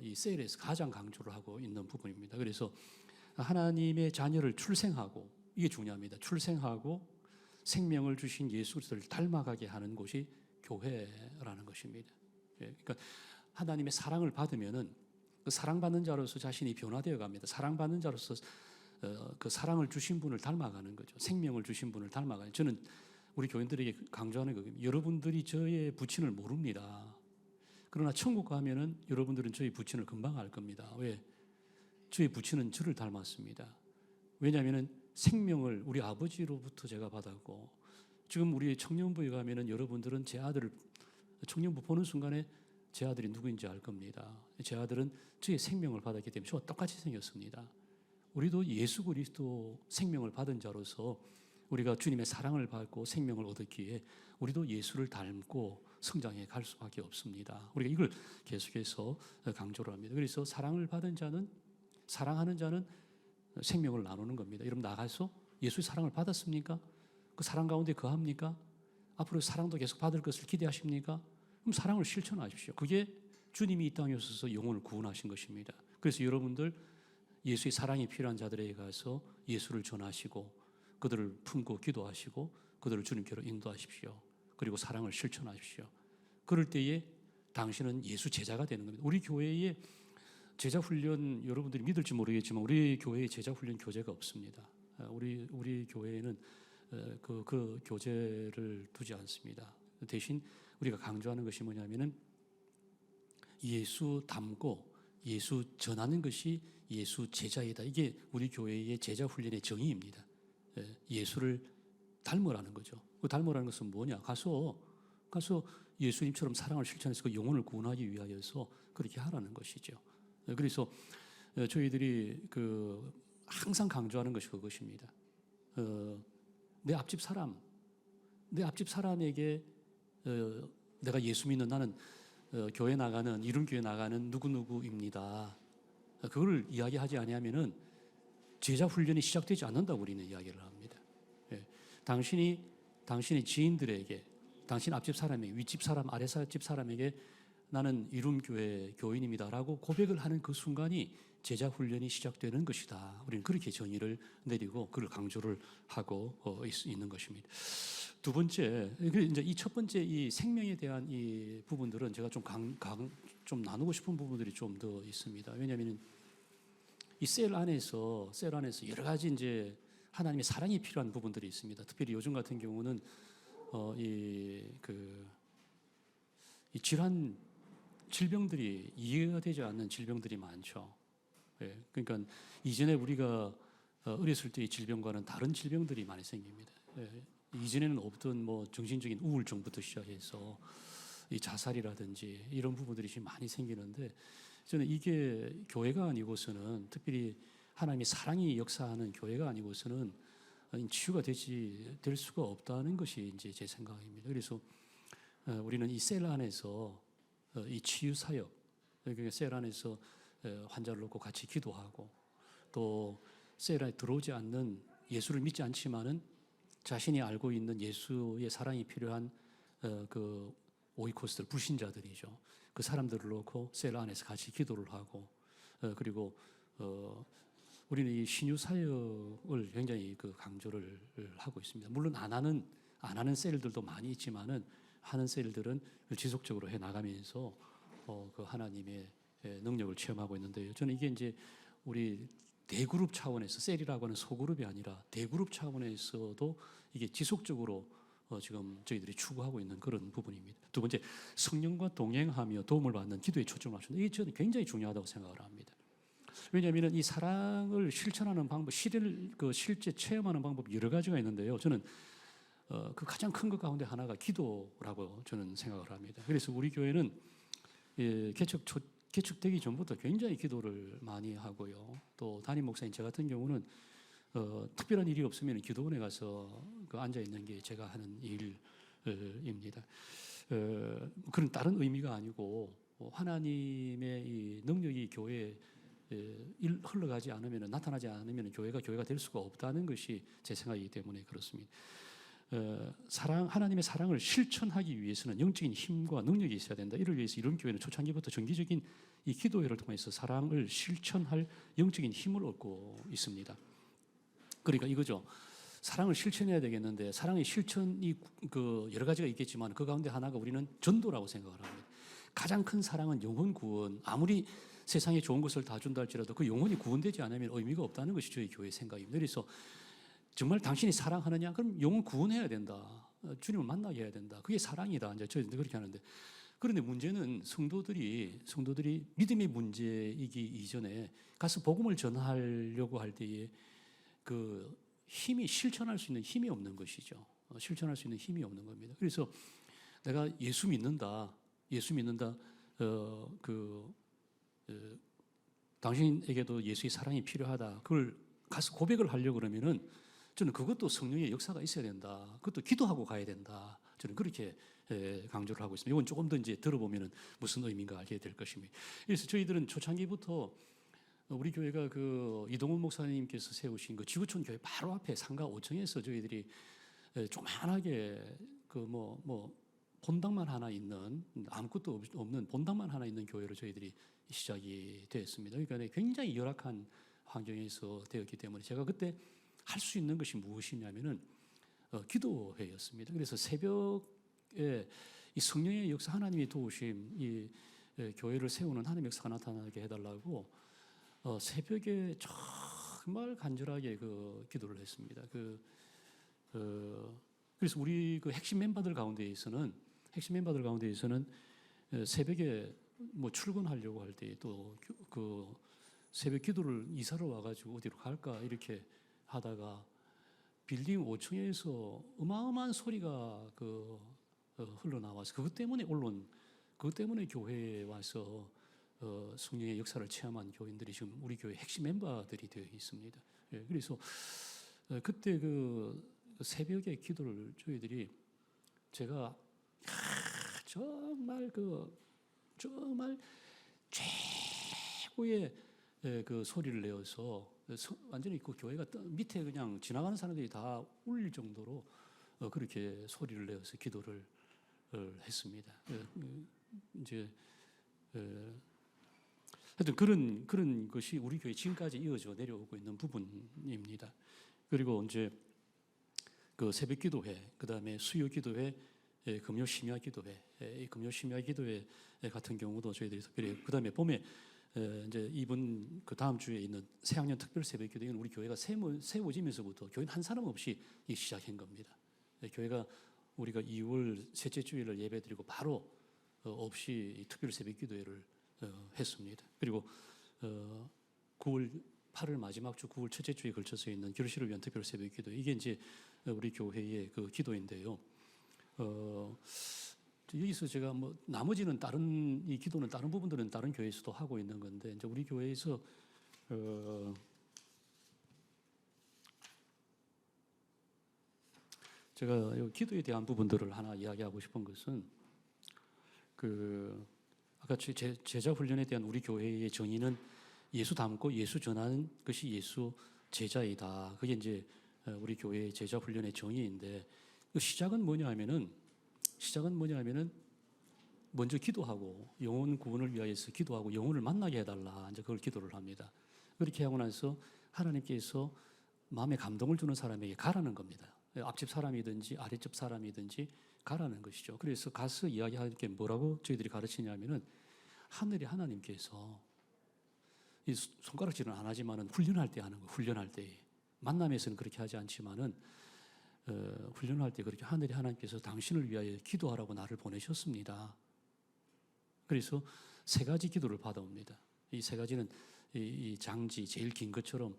[SPEAKER 2] 이 셀에서 가장 강조를 하고 있는 부분입니다. 그래서 하나님의 자녀를 출생하고, 이게 중요합니다. 출생하고 생명을 주신 예수 그리스도를 닮아가게 하는 곳이 교회라는 것입니다. 그러니까 하나님의 사랑을 받으면은 그 사랑받는 자로서 자신이 변화되어 갑니다. 사랑받는 자로서 그 사랑을 주신 분을 닮아가는 거죠. 생명을 주신 분을 닮아가는. 저는 우리 교인들에게 강조하는 거예요. 여러분들이 저의 부친을 모릅니다. 그러나 천국 가면은 여러분들은 저희 부친을 금방 알 겁니다. 왜? 저희 부친은 저를 닮았습니다. 왜냐하면은 생명을 우리 아버지로부터 제가 받았고, 지금 우리 청년부에 가면은 여러분들은 제 아들을, 청년부 보는 순간에 제 아들이 누구인지 알 겁니다. 제 아들은 저의 생명을 받았기 때문에 저와 똑같이 생겼습니다. 우리도 예수 그리스도 생명을 받은 자로서 우리가 주님의 사랑을 받고 생명을 얻었기에 우리도 예수를 닮고 성장해 갈 수밖에 없습니다. 우리가 이걸 계속해서 강조를 합니다. 그래서 사랑을 받은 자는, 사랑하는 자는 생명을 나누는 겁니다. 여러분 나가서 예수의 사랑을 받았습니까? 그 사랑 가운데 거합니까? 앞으로 사랑도 계속 받을 것을 기대하십니까? 그럼 사랑을 실천하십시오. 그게 주님이 이 땅에 오셔서 영혼을 구원하신 것입니다. 그래서 여러분들 예수의 사랑이 필요한 자들에게 가서 예수를 전하시고 그들을 품고 기도하시고 그들을 주님께로 인도하십시오. 그리고 사랑을 실천하십시오. 그럴 때에 당신은 예수 제자가 되는 겁니다. 우리 교회에 제자 훈련, 여러분들이 믿을지 모르겠지만 우리 교회에 제자 훈련 교재가 없습니다. 우리 교회에는 그 교재를 두지 않습니다. 대신 우리가 강조하는 것이 뭐냐면은 예수 닮고 예수 전하는 것이 예수 제자이다. 이게 우리 교회의 제자 훈련의 정의입니다. 예수를 닮으라는 거죠. 그 닮으라는 것은 뭐냐? 가서 예수님처럼 사랑을 실천해서 그 영혼을 구원하기 위하여서 그렇게 하라는 것이죠. 그래서 저희들이 항상 강조하는 것이 그것입니다. 내 앞집 사람에게 내가 예수 믿는 나는 교회 나가는 이룬교회 나가는 누구누구입니다. 그걸 이야기하지 아니하면은 제자 훈련이 시작되지 않는다고 우리는 이야기를 합니다. 당신의 지인들에게, 당신 앞집 사람에게, 윗집 사람, 아래집 사람에게 나는 이룸교회 교인입니다라고 고백을 하는 그 순간이 제자 훈련이 시작되는 것이다. 우리는 그렇게 정의를 내리고 그걸 강조를 하고 있는 것입니다. 두 번째, 이제 이 첫 번째 이 생명에 대한 이 부분들은 제가 좀 나누고 싶은 부분들이 좀 더 있습니다. 왜냐하면 이 셀 안에서 여러 가지 이제 하나님의 사랑이 필요한 부분들이 있습니다. 특별히 요즘 같은 경우는 이 질환, 질병들이 이해가 되지 않는 질병들이 많죠. 그러니까 이전에 우리가 어렸을 때의 질병과는 다른 질병들이 많이 생깁니다. 이전에는 없던 뭐 정신적인 우울증부터 시작해서 이 자살이라든지 이런 부분들이 지금 많이 생기는데, 저는 이게 교회가 아니고서는, 특별히 하나님의 사랑이 역사하는 교회가 아니고서는 치유가 될 수가 없다는 것이 이제 제 생각입니다. 그래서 우리는 이 셀 안에서 이 치유 사역, 그러니까 셀 안에서 환자를 놓고 같이 기도하고, 또 셀 안에 들어오지 않는, 예수를 믿지 않지만은 자신이 알고 있는 예수의 사랑이 필요한 그 오이코스들, 불신자들이죠. 그 사람들을 놓고 셀 안에서 같이 기도를 하고, 그리고 우리는 이 신유 사역을 굉장히 강조를 하고 있습니다. 물론 안 하는 셀들도 많이 있지만은 하는 셀들은 지속적으로 해 나가면서 그 하나님의 능력을 체험하고 있는데요. 저는 이게 이제 우리 대그룹 차원에서, 셀이라고 하는 소그룹이 아니라 대그룹 차원에서도 이게 지속적으로 지금 저희들이 추구하고 있는 그런 부분입니다. 두 번째, 성령과 동행하며 도움을 받는 기도에 초점을 맞춘다. 이게 저는 굉장히 중요하다고 생각을 합니다. 왜냐하면 이 사랑을 실천하는 방법, 실제 체험하는 방법이 여러 가지가 있는데요. 저는 그 가장 큰 것 가운데 하나가 기도라고 저는 생각을 합니다. 그래서 우리 교회는 개척되기 전부터 굉장히 기도를 많이 하고요. 또 담임 목사님 저 같은 경우는 특별한 일이 없으면 기도원에 가서 앉아 있는 게 제가 하는 일입니다. 그런 다른 의미가 아니고 하나님의 이 능력이 교회에 흘러가지 않으면, 나타나지 않으면 교회가 될 수가 없다는 것이 제 생각이기 때문에 그렇습니다. 하나님의 사랑을 실천하기 위해서는 영적인 힘과 능력이 있어야 된다. 이를 위해서 이런 교회는 초창기부터 정기적인 이 기도회를 통해서 사랑을 실천할 영적인 힘을 얻고 있습니다. 그러니까 이거죠. 사랑을 실천해야 되겠는데 사랑의 실천이 여러 가지가 있겠지만 그 가운데 하나가 우리는 전도라고 생각을 합니다. 가장 큰 사랑은 영혼 구원. 아무리 세상에 좋은 것을 다 준다 할지라도 그 영혼이 구원되지 않으면 의미가 없다는 것이 저희 교회 생각입니다. 그래서 정말 당신이 사랑하느냐? 그럼 영혼 구원해야 된다. 주님을 만나게 해야 된다. 그게 사랑이다. 이제 저희들 그렇게 하는데, 그런데 문제는 성도들이 믿음의 문제이기 이전에 가서 복음을 전하려고 할 때에 그 힘이 실천할 수 있는 힘이 없는 것이죠. 실천할 수 있는 힘이 없는 겁니다. 그래서 내가 예수 믿는다. 당신에게도 예수의 사랑이 필요하다. 그걸 가서 고백을 하려고 그러면은 저는 그것도 성령의 역사가 있어야 된다. 그것도 기도하고 가야 된다. 저는 그렇게 강조를 하고 있습니다. 이건 조금 더 이제 들어보면은 무슨 의미인가 알게 될 것입니다. 그래서 저희들은 초창기부터 우리 교회가 그 이동훈 목사님께서 세우신 그 지구촌 교회 바로 앞에 상가 5층에서 저희들이 조그만하게 본당만 하나 있는, 아무것도 없는 본당만 하나 있는 교회로 저희들이 시작이 되었습니다. 그러니까 굉장히 열악한 환경에서 되었기 때문에 제가 그때 할 수 있는 것이 무엇이냐면은 기도회였습니다. 그래서 새벽에 이 성령의 역사, 하나님의 도우심, 이 교회를 세우는 하나님의 역사가 나타나게 해달라고 새벽에 정말 간절하게 기도를 했습니다. 그래서 우리 핵심 멤버들 가운데에서는 새벽에 출근하려고 할 때 또 새벽 기도를 이사를 와가지고 어디로 갈까 이렇게 하다가 빌딩 5층에서 어마어마한 소리가 흘러나와서 그것 때문에 교회에 와서 성령의 역사를 체험한 교인들이 지금 우리 교회 핵심 멤버들이 되어 있습니다. 그래서 그때 새벽에 기도를 저희들이 제가 정말 최고의 소리를 내어서 완전히 교회가 밑에 그냥 지나가는 사람들이 다 울릴 정도로 그렇게 소리를 내어서 기도를 했습니다. 이제 하여튼 그런 것이 우리 교회 지금까지 이어져 내려오고 있는 부분입니다. 그리고 이제 새벽 기도회, 그다음에 수요 기도회, 금요 심야 기도회, 이 금요 심야 기도회 같은 경우도 저희들이 특별히 그다음에 봄에 이제 이번 다음 주에 있는 새학년 특별 새벽 기도회는 우리 교회가 세워지면서부터 교인 한 사람 없이 시작한 겁니다. 우리가 2월 셋째 주일을 예배드리고 바로 없이 이 특별 새벽 기도회를 했습니다. 그리고 9월 8월 마지막 주, 9월 첫째 주에 걸쳐서 있는 결실을 위한 특별 새벽 기도, 이게 이제 우리 교회의 기도인데요. 여기서 제가 나머지는 이 기도는 다른 부분들은 다른 교회에서도 하고 있는 건데, 이제 우리 교회에서 제가 이 기도에 대한 부분들을 하나 이야기하고 싶은 것은 아까 제자 훈련에 대한 우리 교회의 정의는 예수 닮고 예수 전하는 것이 예수 제자이다. 그게 이제 우리 교회의 제자 훈련의 정의인데, 그 시작은 뭐냐면은 먼저 기도하고 영혼 구원을 위하여서 기도하고 영혼을 만나게 해달라. 이제 그걸 기도를 합니다. 그렇게 하고 나서 하나님께서 마음에 감동을 주는 사람에게 가라는 겁니다. 앞집 사람이든지 아랫집 사람이든지 가라는 것이죠. 그래서 가서 이야기할 게 뭐라고 저희들이 가르치냐면은 하늘의 하나님께서 이 손가락질은 안 하지만은 훈련할 때 하는 거. 훈련할 때 만남에서는 그렇게 하지 않지만은 훈련할 때 그렇게 하늘의 하나님께서 당신을 위하여 기도하라고 나를 보내셨습니다. 그래서 세 가지 기도를 받아옵니다. 이 세 가지는 이 장지 제일 긴 것처럼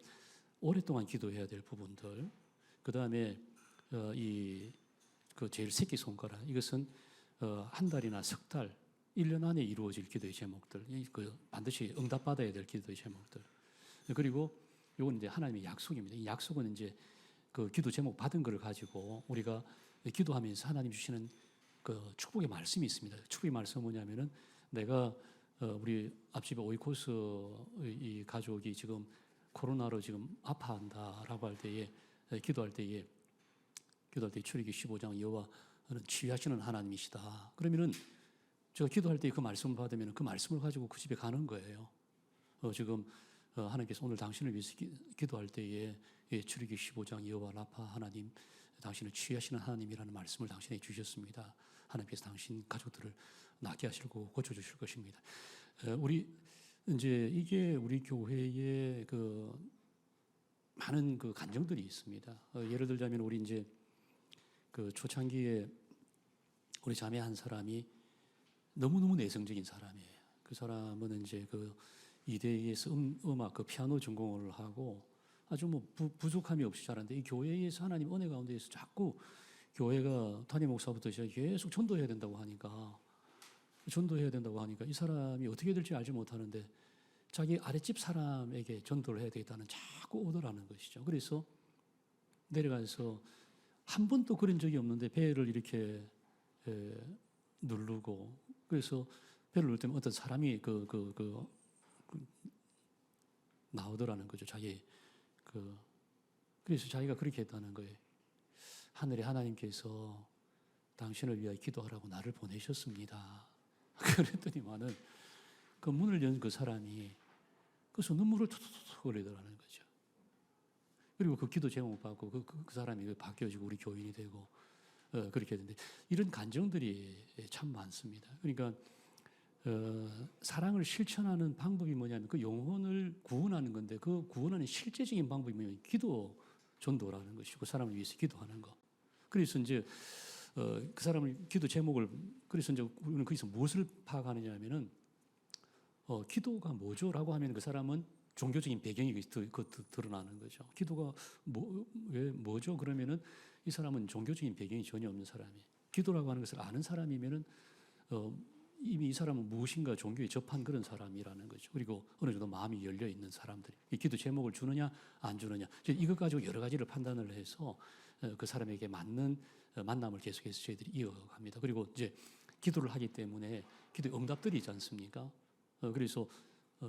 [SPEAKER 2] 오랫동안 기도해야 될 부분들, 그 다음에 그 제일 새끼 손가락, 이것은 한 달이나 석 달, 1년 안에 이루어질 기도의 제목들, 반드시 응답받아야 될 기도의 제목들. 그리고 이건 이제 하나님의 약속입니다. 이 약속은 이제 그 기도 제목 받은 것을 가지고 우리가 기도하면서 하나님 주시는 그 축복의 말씀이 있습니다. 축복의 말씀은 뭐냐면은 내가 우리 앞집에 오이코스 이 가족이 지금 코로나로 지금 아파한다라고 할 때에 기도할 때에 출애기 15장 여호와는 치유하시는 하나님이시다. 그러면은 제가 기도할 때 그 말씀을 받으면 그 말씀을 가지고 그 집에 가는 거예요. 지금 하나님께서 오늘 당신을 위해서 기도할 때에 출애기 15장 여호와 라파 하나님, 당신을 치유하시는 하나님이라는 말씀을 당신에게 주셨습니다. 하나님께서 당신 가족들을 낫게 하시고 고쳐주실 것입니다. 우리 이제 이게 우리 교회에 그 많은 그 간증들이 있습니다. 예를 들자면 우리 이제 그 초창기에 우리 자매 한 사람이 너무너무 내성적인 사람이에요. 그 사람은 이제 그 이대에서 음악 그 피아노 전공을 하고 아주 뭐 부족함이 없이 자랐는데 이 교회에서 하나님 은혜 가운데에서 자꾸 교회가 담임 목사부터 계속 전도해야 된다고 하니까 이 사람이 어떻게 될지 알지 못하는데 자기 아랫집 사람에게 전도를 해야 되겠다는 자꾸 오더라는 것이죠. 그래서 내려가서 한 번도 그런 적이 없는데 배를 이렇게 누르고, 그래서 배를 누를 때면 어떤 사람이 나오더라는 거죠. 그래서 자기가 그렇게 했다는 거예요. 하늘의 하나님께서 당신을 위하여 기도하라고 나를 보내셨습니다. 그랬더니만은 그 문을 연 그 사람이 그래서 눈물을 툭툭툭 흘리더라는 거죠. 그리고 그 기도 제목 받고 그 사람이 바뀌어지고 우리 교인이 되고 그렇게 했는데 이런 간증들이 참 많습니다. 그러니까 사랑을 실천하는 방법이 뭐냐면 그 영혼을 구원하는 건데 그 구원하는 실제적인 방법이 뭐냐면 기도 전도라는 것이고 그 사람을 위해서 기도하는 거. 그래서 이제 그 사람을 기도 제목을 그래서 이제 우리는 거기서 무엇을 파악하느냐 하면은 기도가 뭐죠라고 하면 그 사람은 종교적인 배경이 드러나는 거죠. 기도가 왜 뭐죠? 그러면은 이 사람은 종교적인 배경이 전혀 없는 사람이. 기도라고 하는 것을 아는 사람이면은 이미 이 사람은 무엇인가 종교에 접한 그런 사람이라는 거죠. 그리고 어느 정도 마음이 열려 있는 사람들이 이 기도 제목을 주느냐 안 주느냐 이것 가지고 여러 가지를 판단을 해서 그 사람에게 맞는 만남을 계속해서 저희들이 이어갑니다. 그리고 이제 기도를 하기 때문에 기도 응답들이 있지 않습니까? 그래서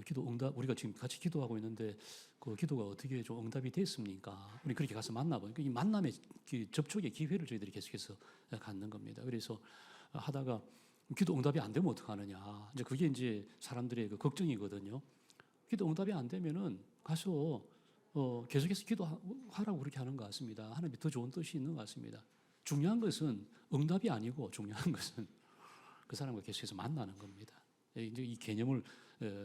[SPEAKER 2] 기도 응답 우리가 지금 같이 기도하고 있는데 그 기도가 어떻게 좀 응답이 됐습니까? 우리 그렇게 가서 만나보니까 이 만남의 접촉의 기회를 저희들이 계속해서 갖는 겁니다. 그래서 하다가 기도 응답이 안 되면 어떡하느냐. 이제 그게 이제 사람들의 그 걱정이거든요. 기도 응답이 안 되면은 가서 계속해서 기도하라고 그렇게 하는 것 같습니다. 하나님이 더 좋은 뜻이 있는 것 같습니다. 중요한 것은 응답이 아니고 중요한 것은 그 사람과 계속해서 만나는 겁니다. 이제 이 개념을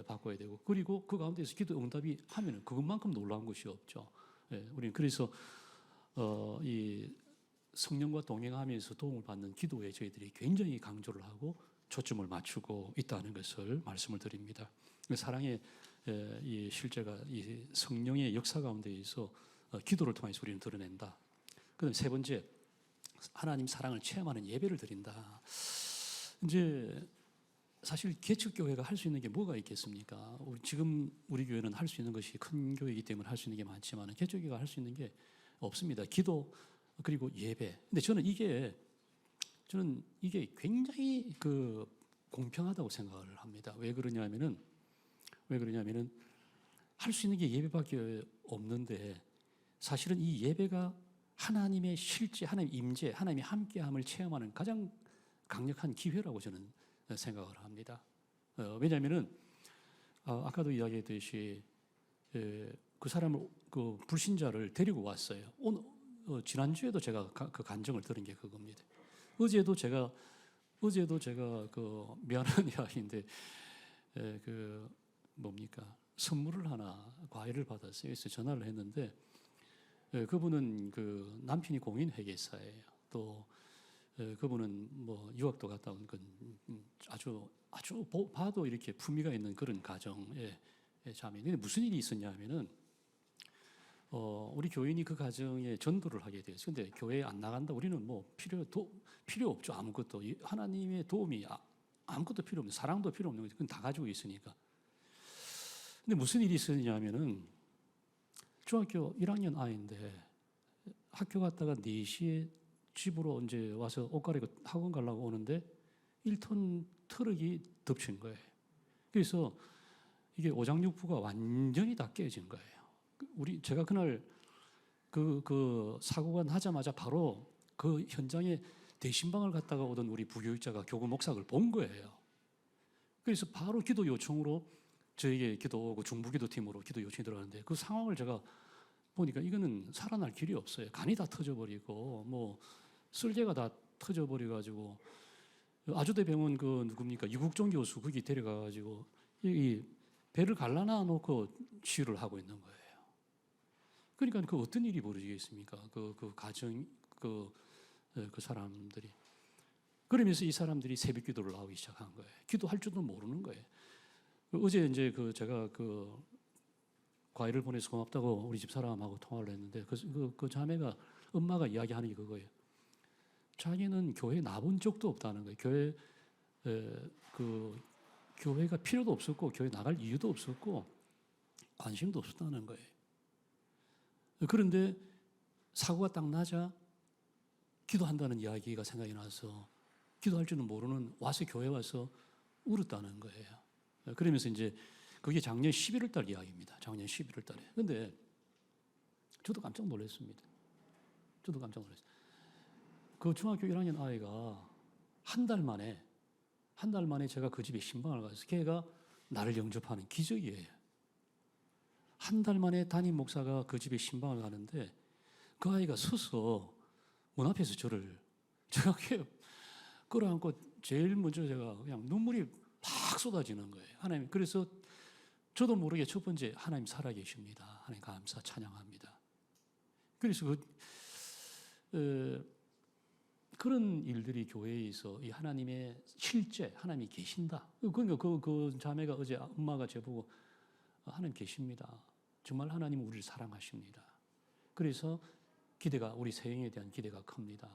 [SPEAKER 2] 바꿔야 되고 그리고 그 가운데서 기도 응답이 하면은 그것만큼 놀라운 것이 없죠. 우리는 그래서 이 성령과 동행하면서 도움을 받는 기도에 저희들이 굉장히 강조를 하고 초점을 맞추고 있다는 것을 말씀을 드립니다. 사랑의 이 실제가 이 성령의 역사 가운데에서 기도를 통해서 우리는 드러낸다. 그다음 세 번째, 하나님 사랑을 체험하는 예배를 드린다. 이제 사실 개척교회가 할 수 있는 게 뭐가 있겠습니까? 지금 우리 교회는 할 수 있는 것이 큰 교회이기 때문에 할 수 있는 게 많지만 개척교회가 할 수 있는 게 없습니다. 기도 그리고 예배. 근데 저는 이게 굉장히 그 공평하다고 생각을 합니다. 왜 그러냐면은 할 수 있는 게 예배밖에 없는데 사실은 이 예배가 하나님의 실제, 하나님의 임재, 하나님의 함께함을 체험하는 가장 강력한 기회라고 저는 생각을 합니다. 왜냐하면은 아까도 이야기했듯이 그 사람을 그 불신자를 데리고 왔어요. 오늘 지난주에도 제가 그 간증을 들은 게 그겁니다. 어제도 제가 그 미안한 이야기인데 선물을 하나 과일을 받았어요. 그래서 전화를 했는데 그분은 그 남편이 공인 회계사예요. 또 그분은 뭐 유학도 갔다 온 건 아주 봐도 이렇게 품위가 있는 그런 가정의 자매. 근데 무슨 일이 있었냐면은 우리 교인이 그 가정에 전도를 하게 됐어요. 근데 교회에 안 나간다. 우리는 뭐 필요 없죠. 아무것도 하나님의 도움이 아무것도 필요 없는, 사랑도 필요 없는 거죠. 그건 다 가지고 있으니까. 근데 무슨 일이 있었냐면은 중학교 1학년 아이인데 학교 갔다가 4시에 집으로 이제 와서 옷 갈아입고 학원 가려고 오는데 1톤 트럭이 덮친 거예요. 그래서 이게 오장육부가 완전히 다 깨진 거예요. 제가 그날 그 사고가 나자마자 바로 그 현장에 대신방을 갔다가 오던 우리 부교육자가 교구 목사를 본 거예요. 그래서 바로 기도 요청으로 저에게 기도 오고 중부기도팀으로 기도 요청이 들어가는데 그 상황을 제가 보니까 이거는 살아날 길이 없어요. 간이 다 터져버리고 뭐 쓸개가 다 터져버려가지고 아주대병원 그 누굽니까 이국종 교수 거기 데려가가지고 이 배를 갈라놔 놓고 치유를 하고 있는 거예요. 그러니까 그 어떤 일이 벌어지겠습니까? 그 가정 그 사람들이 그러면서 이 사람들이 새벽 기도를 하기 시작한 거예요. 기도할 줄도 모르는 거예요. 어제 이제 제가 과일을 보내서 고맙다고 우리 집 사람하고 통화를 했는데 그 자매가 엄마가 이야기하는 게 그거예요. 자기는 교회 나본 적도 없다는 거예요. 교회가 필요도 없었고 교회 나갈 이유도 없었고 관심도 없었다는 거예요. 그런데 사고가 딱 나자 기도한다는 이야기가 생각이 나서 기도할 줄은 모르는 와서 교회 와서 울었다는 거예요. 그러면서 이제 그게 작년 11월 달 이야기입니다. 작년 11월 달에. 근데 저도 깜짝 놀랐습니다. 저도 깜짝 놀랐어요. 그 중학교 1학년 아이가 한 달 만에 제가 그 집에 신방을 가서 걔가 나를 영접하는 기적이에요. 한 달 만에 담임 목사가 그 집에 신방을 가는데 그 아이가 서서 문 앞에서 제가 끌어안고 제일 먼저 제가 그냥 눈물이 팍 쏟아지는 거예요. 하나님, 그래서 저도 모르게 첫 번째 하나님 살아계십니다. 하나님 감사 찬양합니다. 그래서 그런 일들이 교회에 있어 이 하나님의 실제 하나님이 계신다. 그러니까 그 자매가 어제 엄마가 저보고 하나님 계십니다. 정말 하나님은 우리를 사랑하십니다. 그래서 우리 세영에 대한 기대가 큽니다.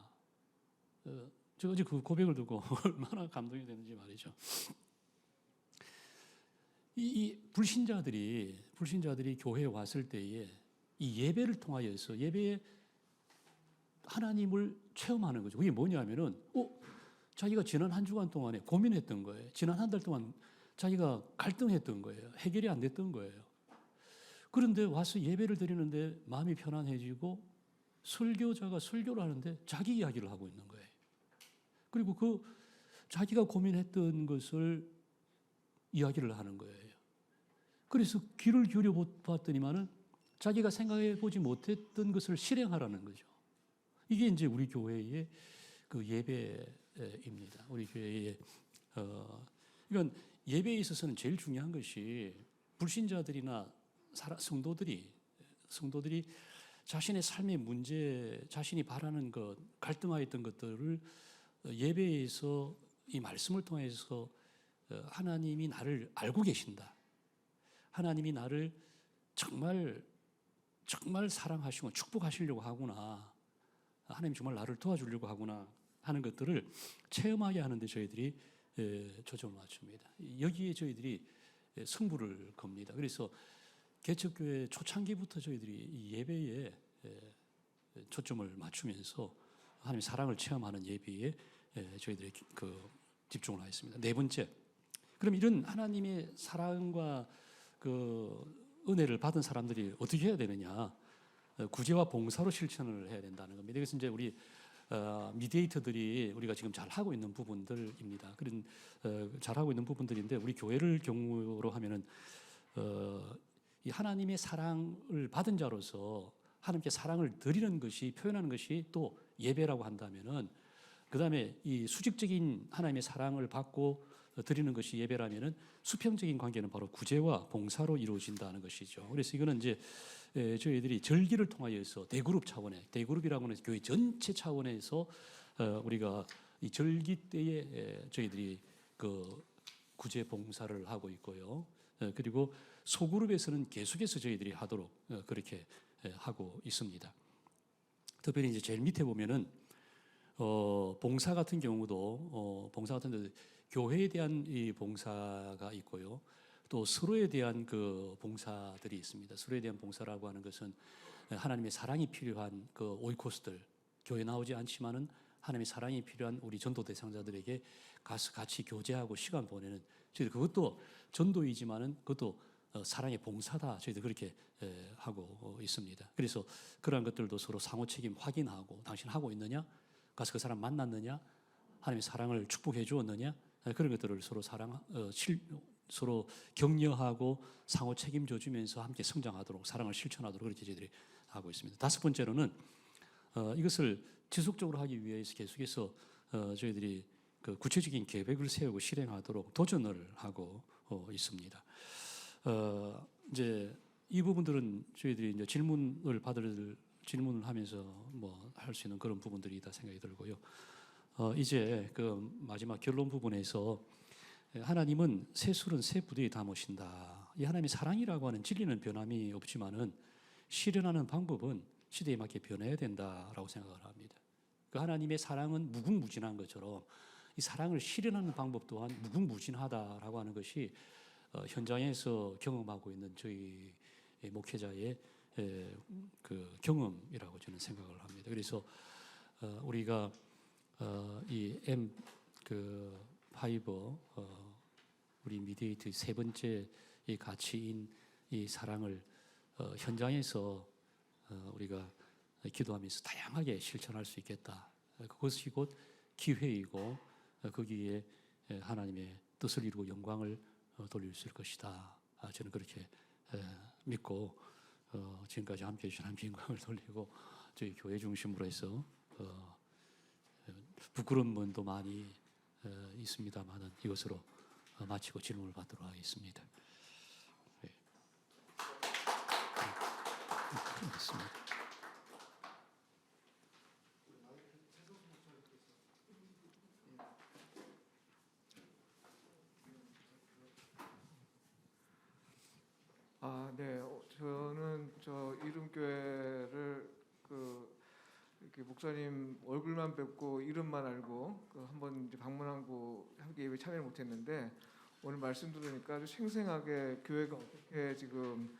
[SPEAKER 2] 제가 어제 그 고백을 듣고 얼마나 감동이 되는지 말이죠. 이 불신자들이 교회에 왔을 때에 이 예배를 통하여서 예배에 하나님을 체험하는 거죠. 그게 뭐냐면은 자기가 지난 한 주간 동안에 고민했던 거예요. 지난 한 달 동안 자기가 갈등했던 거예요. 해결이 안 됐던 거예요. 그런데 와서 예배를 드리는데 마음이 편안해지고 설교자가 설교를 하는데 자기 이야기를 하고 있는 거예요. 그리고 자기가 고민했던 것을 이야기를 하는 거예요. 그래서 귀를 기울여 봤더니만은 자기가 생각해 보지 못했던 것을 실행하라는 거죠. 이게 이제 우리 교회의 그 예배입니다. 우리 교회의 이건 예배에 있어서는 제일 중요한 것이 불신자들이나 성도들이 자신의 삶의 문제, 자신이 바라는 것, 갈등하였던 것들을 예배에서 이 말씀을 통해서 하나님이 나를 알고 계신다. 하나님이 나를 정말 사랑하시고 축복하시려고 하구나. 하나님 정말 나를 도와주려고 하구나 하는 것들을 체험하게 하는데 저희들이 초점을 맞춥니다. 여기에 저희들이 승부를 겁니다. 그래서 개척교회 초창기부터 저희들이 이 예배에 초점을 맞추면서 하나님의 사랑을 체험하는 예배에 저희들이 집중을 하였습니다. 네 번째, 그럼 이런 하나님의 사랑과 은혜를 받은 사람들이 어떻게 해야 되느냐? 구제와 봉사로 실천을 해야 된다는 겁니다. 그래서 이제 우리 미디에이터들이 우리가 지금 잘 하고 있는 부분들입니다. 그런 잘 하고 있는 부분들인데 우리 교회를 경우로 하면은 이 하나님의 사랑을 받은 자로서 하나님께 사랑을 드리는 것이 표현하는 것이 또 예배라고 한다면은 그다음에 이 수직적인 하나님의 사랑을 받고 드리는 것이 예배라면은 수평적인 관계는 바로 구제와 봉사로 이루어진다는 것이죠. 그래서 이거는 이제 저희들이 절기를 통하여서 대그룹 차원의 대그룹이라고 하는 교회 전체 차원에서 우리가 이 절기 때에 저희들이 그 구제 봉사를 하고 있고요. 그리고 소그룹에서는 계속해서 저희들이 하도록 그렇게 하고 있습니다. 특별히 이제 제일 밑에 보면은 봉사 같은 경우도 봉사 같은 데 교회에 대한 이 봉사가 있고요. 또 서로에 대한 그 봉사들이 있습니다. 서로에 대한 봉사라고 하는 것은 하나님의 사랑이 필요한 그 오이코스들, 교회 나오지 않지만은 하나님의 사랑이 필요한 우리 전도 대상자들에게 가서 같이 교제하고 시간 보내는, 저희들 그것도 전도이지만은 그것도 사랑의 봉사다, 저희들 그렇게 하고 있습니다. 그래서 그러한 것들도 서로 상호 책임 확인하고, 당신 하고 있느냐, 가서 그 사람 만났느냐, 하나님의 사랑을 축복해 주었느냐, 그런 것들을 서로 서로 격려하고 상호 책임져 주면서 함께 성장하도록, 사랑을 실천하도록 그렇게 저희들이 하고 있습니다. 다섯 번째로는 이것을 지속적으로 하기 위해서 계속해서 저희들이 그 구체적인 계획을 세우고 실행하도록 도전을 하고 있습니다. 이제 이 부분들은 저희들이 이제 질문을 하면서 뭐 할 수 있는 그런 부분들이다 생각이 들고요. 이제 그 마지막 결론 부분에서 하나님은 새 술은 새 부대에 담으신다. 이 하나님의 사랑이라고 하는 진리는 변함이 없지만은 실현하는 방법은 시대에 맞게 변해야 된다라고 생각을 합니다. 그 하나님의 사랑은 무궁무진한 것처럼 이 사랑을 실현하는 방법 또한 무궁무진하다라고 하는 것이 현장에서 경험하고 있는 저희 목회자의 그 경험이라고 저는 생각을 합니다. 그래서 우리가 이 파이버 우리 미디에이트 세 번째 이 가치인 이 사랑을 현장에서 우리가 기도하면서 다양하게 실천할 수 있겠다. 그것이 곧 기회이고 거기에 하나님의 뜻을 이루고 영광을 돌릴 수 있을 것이다. 저는 그렇게 믿고 지금까지 함께해 주신 하나님께 영광을 돌리고 저희 교회 중심으로 해서 부끄러운 면도 많이 있습니다만은 이것으로 마치고 질문을 받도록 하겠습니다. 네. 그렇습니다.
[SPEAKER 3] 네. 저는 저 이름교회를 이렇게 목사님 얼굴만 뵙고 이름만 알고 한번 이제 방문하고 함께 참여를 못했는데 오늘 말씀 들으니까 아주 생생하게 교회가 어떻게 지금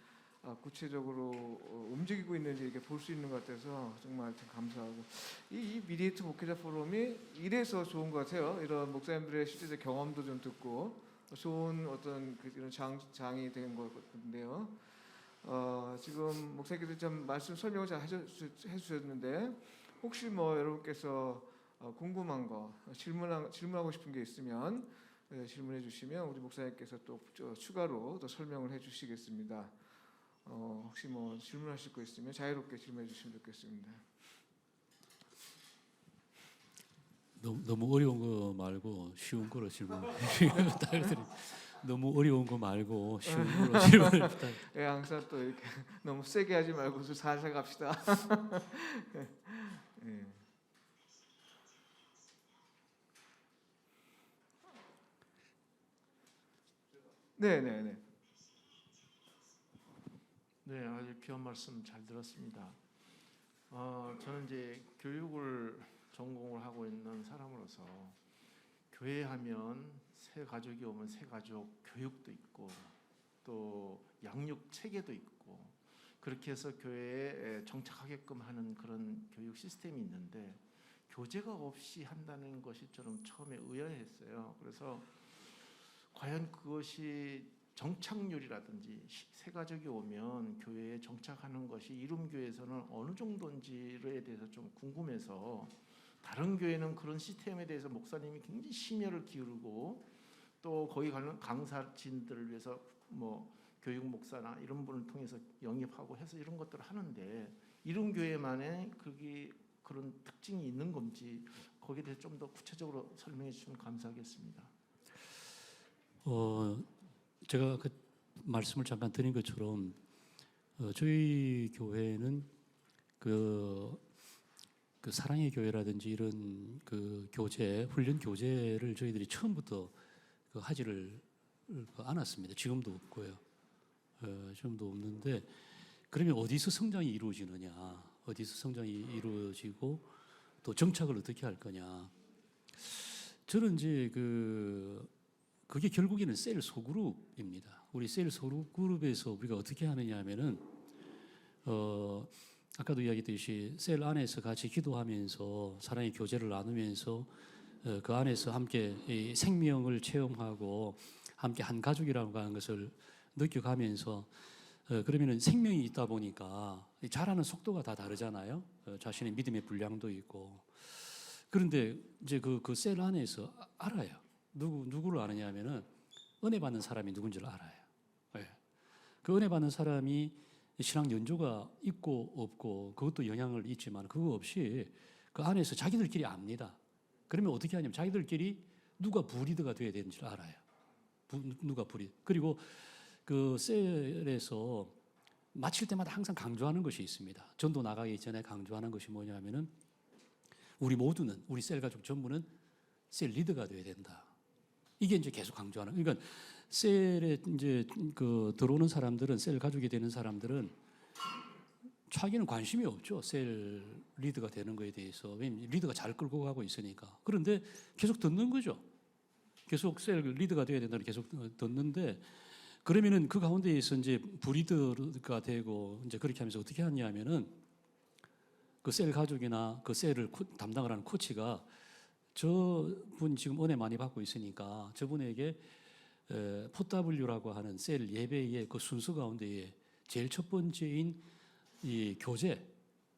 [SPEAKER 3] 구체적으로 움직이고 있는지 이렇게 볼 수 있는 것 같아서 정말 참 감사하고 이 미디에이트 목회자 포럼이 이래서 좋은 것 같아요. 이런 목사님들의 실제적 경험도 좀 듣고 좋은 어떤 이런 장이 된 것 같은데요. 지금 목사님께서 좀 말씀 설명을 잘 해주셨는데 혹시 뭐 여러분께서 궁금한 거 질문하고 싶은 게 있으면 질문해 주시면 우리 목사님께서 또 추가로 더 설명을 해주시겠습니다. 혹시 뭐 질문하실 거 있으면 자유롭게 질문해 주시면 좋겠습니다.
[SPEAKER 2] 너무 어려운 거 말고 쉬운 거로 질문해 너무 어려운 거 말고 쉬운 거로 질문을 부탁.
[SPEAKER 3] 예, 항상 또 이렇게 너무 세게 하지 말고 좀 살살 갑시다. 예. 네.
[SPEAKER 4] 네, 아주 귀한 말씀 잘 들었습니다. 저는 이제 교육을 전공을 하고 있는 사람으로서 교회 하면 새 가족이 오면 새 가족 교육도 있고 또 양육 체계도 있고 그렇게 해서 교회에 정착하게끔 하는 그런 교육 시스템이 있는데 교재가 없이 한다는 것이 저는 처음에 의아했어요. 그래서 과연 그것이 정착률이라든지 새 가족이 오면 교회에 정착하는 것이 이룸교회에서는 어느 정도인지에 대해서 좀 궁금해서 다른 교회는 그런 시스템에 대해서 목사님이 굉장히 심혈을 기울이고 또 거기 가는 강사진들을 위해서 뭐 교육 목사나 이런 분을 통해서 영입하고 해서 이런 것들을 하는데 이룸교회만의 그런 특징이 있는 건지 거기에 대해서 좀 더 구체적으로 설명해 주시면 감사하겠습니다.
[SPEAKER 2] 제가 그 말씀을 잠깐 드린 것처럼 저희 교회는 그 사랑의 교회라든지 이런 그 교재, 훈련 교재를 저희들이 처음부터 하지를 않았습니다. 지금도 없고요. 지금도 없는데, 그러면 어디서 성장이 이루어지느냐? 어디서 성장이 이루어지고 또 정착을 어떻게 할 거냐? 저는 이제 그게 결국에는 셀 소그룹입니다. 우리 셀 소그룹에서 우리가 어떻게 하느냐 하면은 아까도 이야기했듯이 셀 안에서 같이 기도하면서 사랑의 교제를 나누면서 그 안에서 함께 이 생명을 체험하고 함께 한 가족이라고 하는 것을 느껴가면서 그러면은 생명이 있다 보니까 자라는 속도가 다 다르잖아요. 자신의 믿음의 분량도 있고. 그런데 이제 그 셀 안에서 알아요. 누구를 아느냐 하면은 은혜 받는 사람이 누군지를 알아요. 예. 그 은혜 받는 사람이 신앙 연조가 있고 없고 그것도 영향을 있지만 그거 없이 그 안에서 자기들끼리 압니다. 그러면 어떻게 하냐면 자기들끼리 누가 브리드가 돼야 되는지를 알아요. 누가 브리드. 그리고 그 셀에서 마칠 때마다 항상 강조하는 것이 있습니다. 전도 나가기 전에 강조하는 것이 뭐냐면은 우리 모두는 우리 셀 가족 전부는 셀 리더가 돼야 된다. 이게 이제 계속 강조하는. 그러니까 셀에 이제 들어오는 사람들은 셀 가족이 되는 사람들은 자기는 관심이 없죠. 셀 리더가 되는 거에 대해서. 왜냐면 리더가 잘 끌고 가고 있으니까. 그런데 계속 듣는 거죠. 계속 셀 리더가 돼야 된다는 계속 듣는데 그러면은 그 가운데에서 이제 브리더가 되고 이제 그렇게 하면서 어떻게 하냐면은 그 셀 가족이나 그 셀을 담당을 하는 코치가 저분 지금 은혜 많이 받고 있으니까 저분에게 포W라고 하는 셀 예배의 그 순서 가운데에 제일 첫 번째인 이 교제,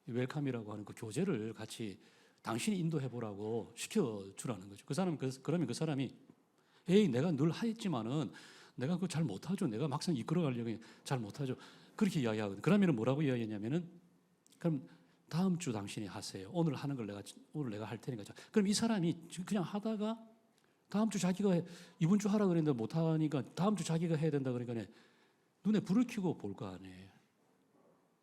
[SPEAKER 2] 웰컴이라고 하는 그 교제를 같이 당신이 인도해 보라고 시켜주라는 거죠. 그러면 그 사람이 에이 내가 늘 하였지만은 내가 그거 잘 못하죠. 내가 막상 이끌어가려고 잘 못하죠. 그렇게 이야기하거든요. 그러면 뭐라고 이야기했냐면은 그럼 다음 주 당신이 하세요. 오늘 하는 걸 오늘 내가 할 테니까. 그럼 이 사람이 그냥 하다가 다음 주 자기가 이번 주 하라 그랬는데 못 하니까 다음 주 자기가 해야 된다 그러니까 눈에 불을 켜고 볼 거 아니에요.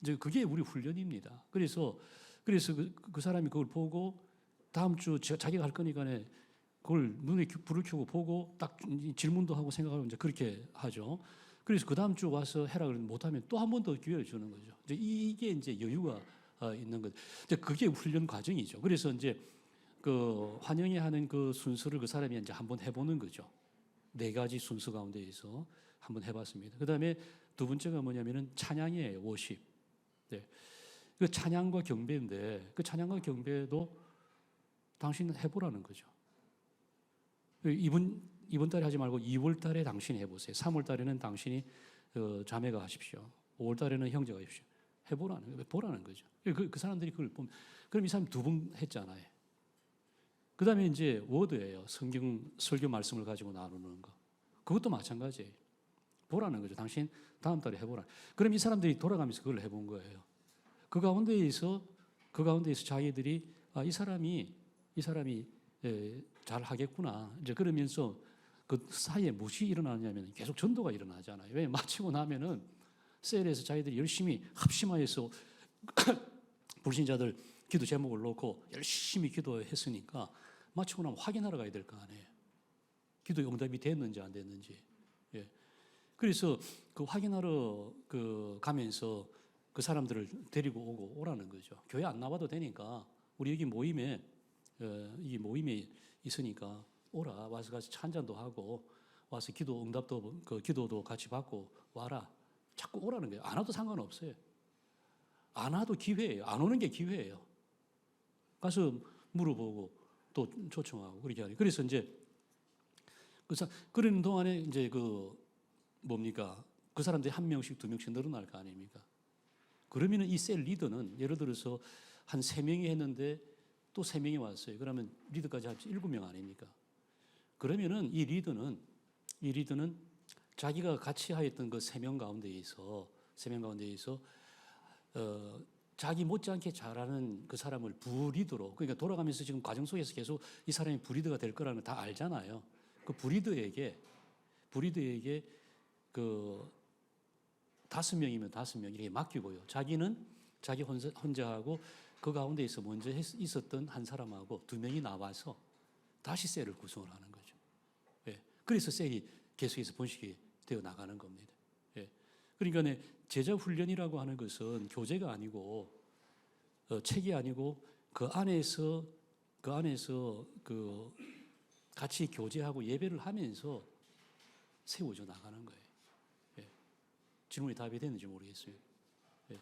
[SPEAKER 2] 이제 그게 우리 훈련입니다. 그래서 그 사람이 그걸 보고 다음 주 자기가 할 거니까 그걸 눈에 불을 켜고 보고 딱 질문도 하고 생각하고 이제 그렇게 하죠. 그래서 그 다음 주 와서 해라 그러면 못하면 또 한 번 더 기회를 주는 거죠. 이제 이게 이제 여유가 있는 거죠. 이제 그게 훈련 과정이죠. 그래서 이제 그 환영회 하는 그 순서를 그 사람이 이제 한번 해보는 거죠. 4가지 순서 가운데에서 한번 해봤습니다. 그 다음에 두 번째가 뭐냐면은 찬양이에요. 워십. 네. 그 찬양과 경배인데 그 찬양과 경배도 당신 해보라는 거죠. 이번 달에 하지 말고 2월 달에 당신이 해보세요. 3월 달에는 당신이 자매가 하십시오. 5월 달에는 형제가 하십시오. 보라는 거죠. 그 사람들이 그걸 보면 그럼 이 사람 2번 했잖아요. 그 다음에 이제 워드예요. 성경 설교 말씀을 가지고 나누는 거. 그것도 마찬가지예요. 보라는 거죠. 당신 다음 달에 해보라. 그럼 이 사람들이 돌아가면서 그걸 해본 거예요. 그 가운데에서 자기들이 이 사람이 잘 하겠구나. 이제 그러면서 그 사이에 무엇이 일어나냐면 계속 전도가 일어나잖아요. 왜 마치고 나면은 셀에서 자기들이 열심히 합심하여서 불신자들 기도 제목을 놓고 열심히 기도했으니까 마치고 나면 확인하러 가야 될 거 아니에요. 기도 응답이 됐는지 안 됐는지. 예. 그래서 그 확인하러 가면서 그 사람들을 데리고 오라는 거죠. 교회 안 나와도 되니까 우리 여기 모임에 있으니까 오라. 와서 같이 찬잔도 하고 와서 기도 응답도 기도도 같이 받고 와라. 자꾸 오라는 거예요. 안 와도 상관없어요. 안 와도 기회예요. 안 오는 게 기회예요. 가서 물어보고 또 초청하고 그렇게 하니. 그래서 이제 그러는 동안에 이제 그 사람들이 1명씩 2명씩 늘어날 거 아닙니까? 그러면은 이 셀 리더는 예를 들어서 한 3명이 했는데 또 3명이 왔어요. 그러면 리더까지 합쳐 7명 아닙니까? 그러면은 이 리더는 자기가 같이 하였던 그 3명 가운데에서 자기 못지않게 잘하는 그 사람을 부리더로, 그러니까 돌아가면서 지금 과정 속에서 계속 이 사람이 부리더가 될 거라는 걸 다 알잖아요. 그 부리더에게 5명이면 5명 이렇게 맡기고요. 자기는 자기 혼자 하고 그 가운데에서 먼저 있었던 한 사람하고 2명이 나와서 다시 셀을 구성을 하는 거죠. 예. 그래서 셀이 계속해서 분식이 되어 나가는 겁니다. 예. 그러니까 제자 훈련이라고 하는 것은 교재가 아니고 책이 아니고 그 안에서 그 같이 교제하고 예배를 하면서 세워져 나가는 거예요. 예. 질문이 답이 됐는지 모르겠어요. 예.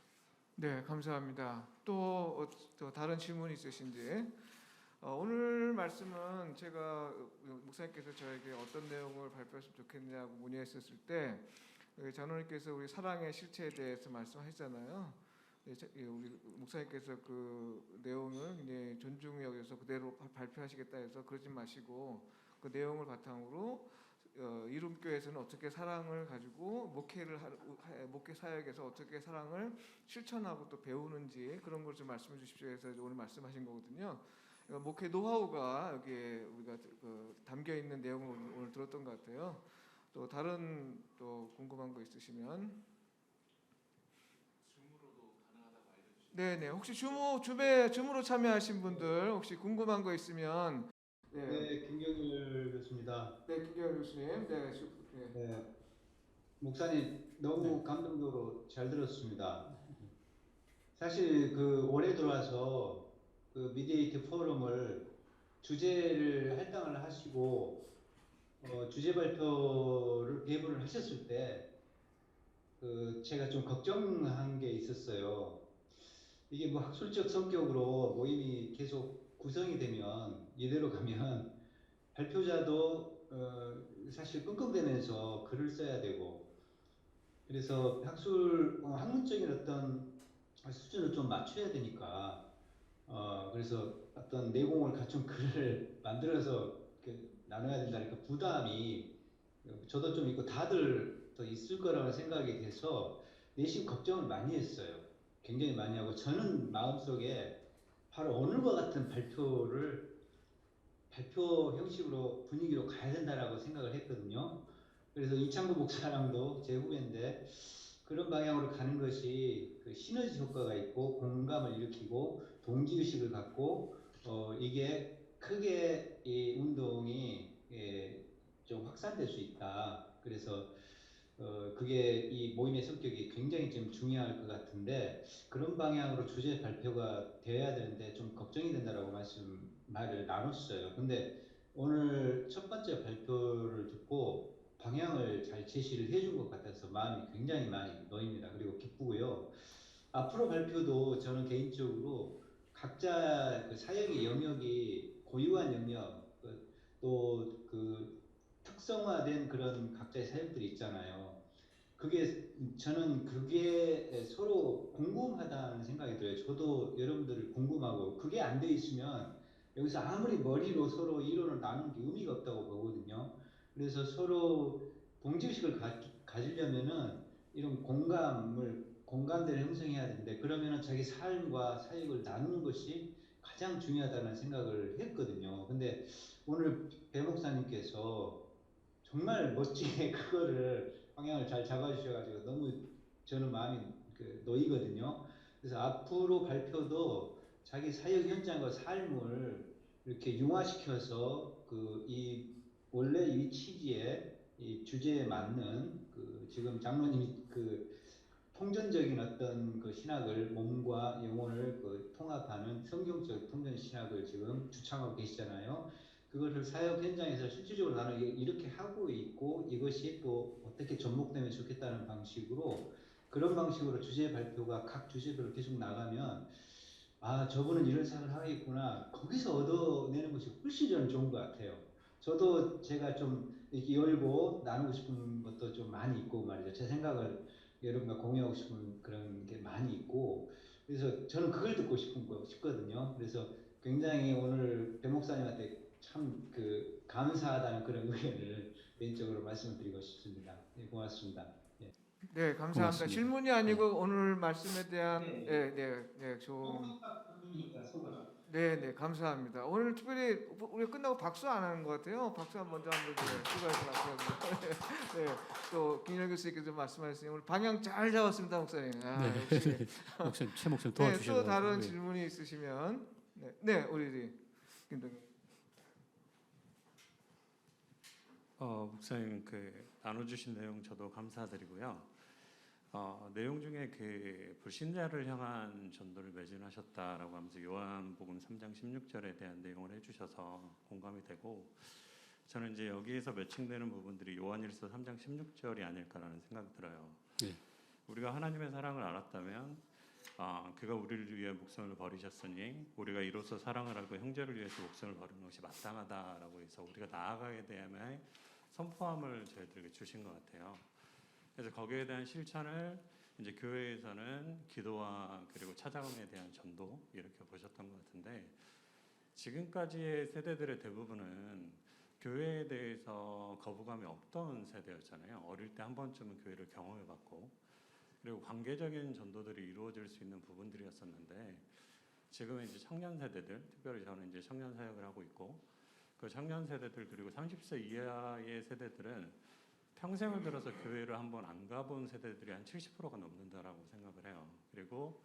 [SPEAKER 3] 네, 감사합니다. 또 다른 질문 있으신지? 오늘 말씀은 제가 목사님께서 저에게 어떤 내용을 발표했으면 좋겠냐고 문의했었을 때 장로님께서 우리 사랑의 실체에 대해서 말씀하셨잖아요. 우리 목사님께서 그 내용을 굉장히 존중히 여겨서 그대로 발표하시겠다 해서 그러지 마시고 그 내용을 바탕으로 이룸교회에서는 어떻게 사랑을 가지고 목회 사역에서 어떻게 사랑을 실천하고 또 배우는지 그런 걸 좀 말씀해 주십시오 해서 오늘 말씀하신 거거든요. 목회 노하우가 여기에 우리가 담겨 있는 내용을 오늘 들었던 것 같아요. 또 다른 또 궁금한 거 있으시면 네네 혹시 줌으로 참여하신 분들 혹시 궁금한 거 있으면
[SPEAKER 5] 네, 김경일 교수입니다.
[SPEAKER 3] 네 김기현 교수님 네.
[SPEAKER 5] 네, 목사님 너무 감동적으로 잘 들었습니다. 사실 그 올해 들어와서 그 미디에이트 포럼을 주제를 할당을 하시고 주제 발표를 배분을 하셨을 때 그 제가 좀 걱정한 게 있었어요. 이게 뭐 학술적 성격으로 모임이 계속 구성이 되면 이대로 가면 발표자도 사실 끙끙대면서 글을 써야 되고 그래서 학문적인 어떤 수준을 좀 맞춰야 되니까 그래서 어떤 내공을 갖춘 글을 만들어서 나눠야 된다니까 부담이 저도 좀 있고 다들 더 있을 거라고 생각이 돼서 내심 걱정을 많이 했어요. 굉장히 많이 하고 저는 마음속에 바로 오늘과 같은 발표 형식으로 분위기로 가야 된다라고 생각을 했거든요. 그래서 이창구 목사랑도 제 후배인데 그런 방향으로 가는 것이 그 시너지 효과가 있고 공감을 일으키고 동지의식을 갖고 이게 크게 이 운동이 좀 확산될 수 있다. 그래서 그게 이 모임의 성격이 굉장히 좀 중요할 것 같은데 그런 방향으로 주제 발표가 돼야 되는데 좀 걱정이 된다라고 말을 나눴어요. 근데 오늘 첫 번째 발표를 듣고 방향을 잘 제시를 해준 것 같아서 마음이 굉장히 많이 놓입니다. 그리고 기쁘고요. 앞으로 발표도 저는 개인적으로 각자 그 사역의 영역이 고유한 영역, 또 그 특성화된 그런 각자의 사역들이 있잖아요. 저는 그게 서로 궁금하다는 생각이 들어요. 저도 여러분들을 궁금하고 그게 안 돼 있으면 여기서 아무리 머리로 서로 이론을 나누는 게 의미가 없다고 보거든요. 그래서 서로 동지의식을 가지려면은 이런 공감대를 형성해야 되는데 그러면은 자기 삶과 사역을 나누는 것이 가장 중요하다는 생각을 했거든요. 근데 오늘 배 목사님께서 정말 멋지게 그거를 방향을 잘 잡아주셔가지고 너무 저는 마음이 놓이거든요. 그래서 앞으로 발표도 자기 사역 현장과 삶을 이렇게 융화시켜서 원래 이 취지에 이 주제에 맞는 지금 장로님이 통전적인 어떤 신학을 몸과 영혼을 통합하는 성경적 통전 신학을 지금 주창하고 계시잖아요. 그것을 사역 현장에서 실질적으로 나는 이렇게 하고 있고 이것이 또 어떻게 접목되면 좋겠다는 방식으로 그런 방식으로 주제 발표가 각 주제별로 계속 나가면 저분은 이런 생각을 하겠구나 거기서 얻어내는 것이 훨씬 저는 좋은 것 같아요. 저도 제가 좀 이렇게 열고 나누고 싶은 것도 좀 많이 있고 말이죠. 제 생각을 여러분과 공유하고 싶은 그런 게 많이 있고 그래서 저는 그걸 듣고 싶거든요. 그래서 굉장히 오늘 배 목사님한테 참 감사하다는 그런 의견을 개인적으로 말씀을 드리고 싶습니다. 네, 고맙습니다. 네.
[SPEAKER 3] 네 감사합니다.
[SPEAKER 2] 고맙습니다.
[SPEAKER 3] 질문이 아니고 오늘 말씀에 대한 좋은 네, 감사합니다. 오늘 특별히 우리가 끝나고 박수 안 하는 것 같아요. 박수 한 먼저 한번 수고하셨습니다. 네, 또 김일환 교수님께서 말씀하셨으니 오늘 방향 잘 잡았습니다, 목사님. 역시.
[SPEAKER 2] 목사님, 최 목사님
[SPEAKER 3] 네,
[SPEAKER 2] 도와주셔서.
[SPEAKER 3] 또 다른 질문이 있으시면 우리 김동현.
[SPEAKER 6] 목사님 나눠주신 내용 저도 감사드리고요. 내용 중에 불신자를 향한 전도를 매진하셨다라고 하면서 요한복음 3장 16절에 대한 내용을 해주셔서 공감이 되고, 저는 이제 여기에서 매칭되는 부분들이 요한일서 3장 16절이 아닐까라는 생각이 들어요.
[SPEAKER 2] 네.
[SPEAKER 6] 우리가 하나님의 사랑을 알았다면 그가 우리를 위해 목숨을 버리셨으니 우리가 이로써 사랑을 알고 형제를 위해서 목숨을 버리는 것이 마땅하다라고 해서 우리가 나아가게 되면 선포함을 저희들에게 주신 것 같아요. 그래서 거기에 대한 실천을 이제 교회에서는 기도와 그리고 찾아옴에 대한 전도 이렇게 보셨던 것 같은데, 지금까지의 세대들의 대부분은 교회에 대해서 거부감이 없던 세대였잖아요. 어릴 때 한 번쯤은 교회를 경험해봤고, 그리고 관계적인 전도들이 이루어질 수 있는 부분들이었었는데, 지금은 이제 청년 세대들, 특별히 저는 이제 청년 사역을 하고 있고, 그 청년 세대들 그리고 30세 이하의 세대들은 평생을 들어서 교회를 한번 안 가본 세대들이 한 70%가 넘는다라고 생각을 해요. 그리고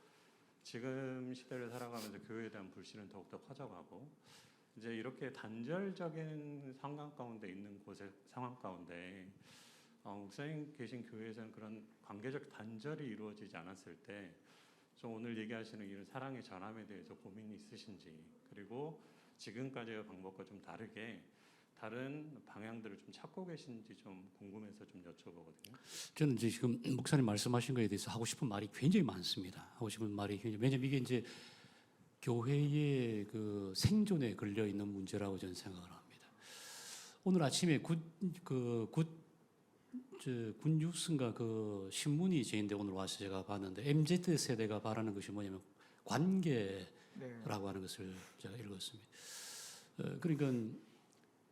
[SPEAKER 6] 지금 시대를 살아가면서 교회에 대한 불신은 더욱더 커져가고, 이제 이렇게 단절적인 상황 가운데 있는 상황 가운데 목사님 계신 교회에서는 그런 관계적 단절이 이루어지지 않았을 때 좀 오늘 얘기하시는 이런 사랑의 전함에 대해서 고민이 있으신지, 그리고 지금까지의 방법과 좀 다르게 다른 방향들을 좀 찾고 계신지 좀 궁금해서 좀 여쭤보거든요.
[SPEAKER 2] 저는 이제 지금 목사님 말씀하신 거에 대해서 하고 싶은 말이 굉장히 많습니다. 하고 싶은 말이 굉장히, 왜냐면 이게 이제 교회의 그 생존에 걸려 있는 문제라고 저는 생각을 합니다. 오늘 아침에 굿뉴스인가 그 신문이 제인데 오늘 와서 제가 봤는데 MZ 세대가 바라는 것이 뭐냐면 관계라고 하는 것을 제가 읽었습니다. 그러니까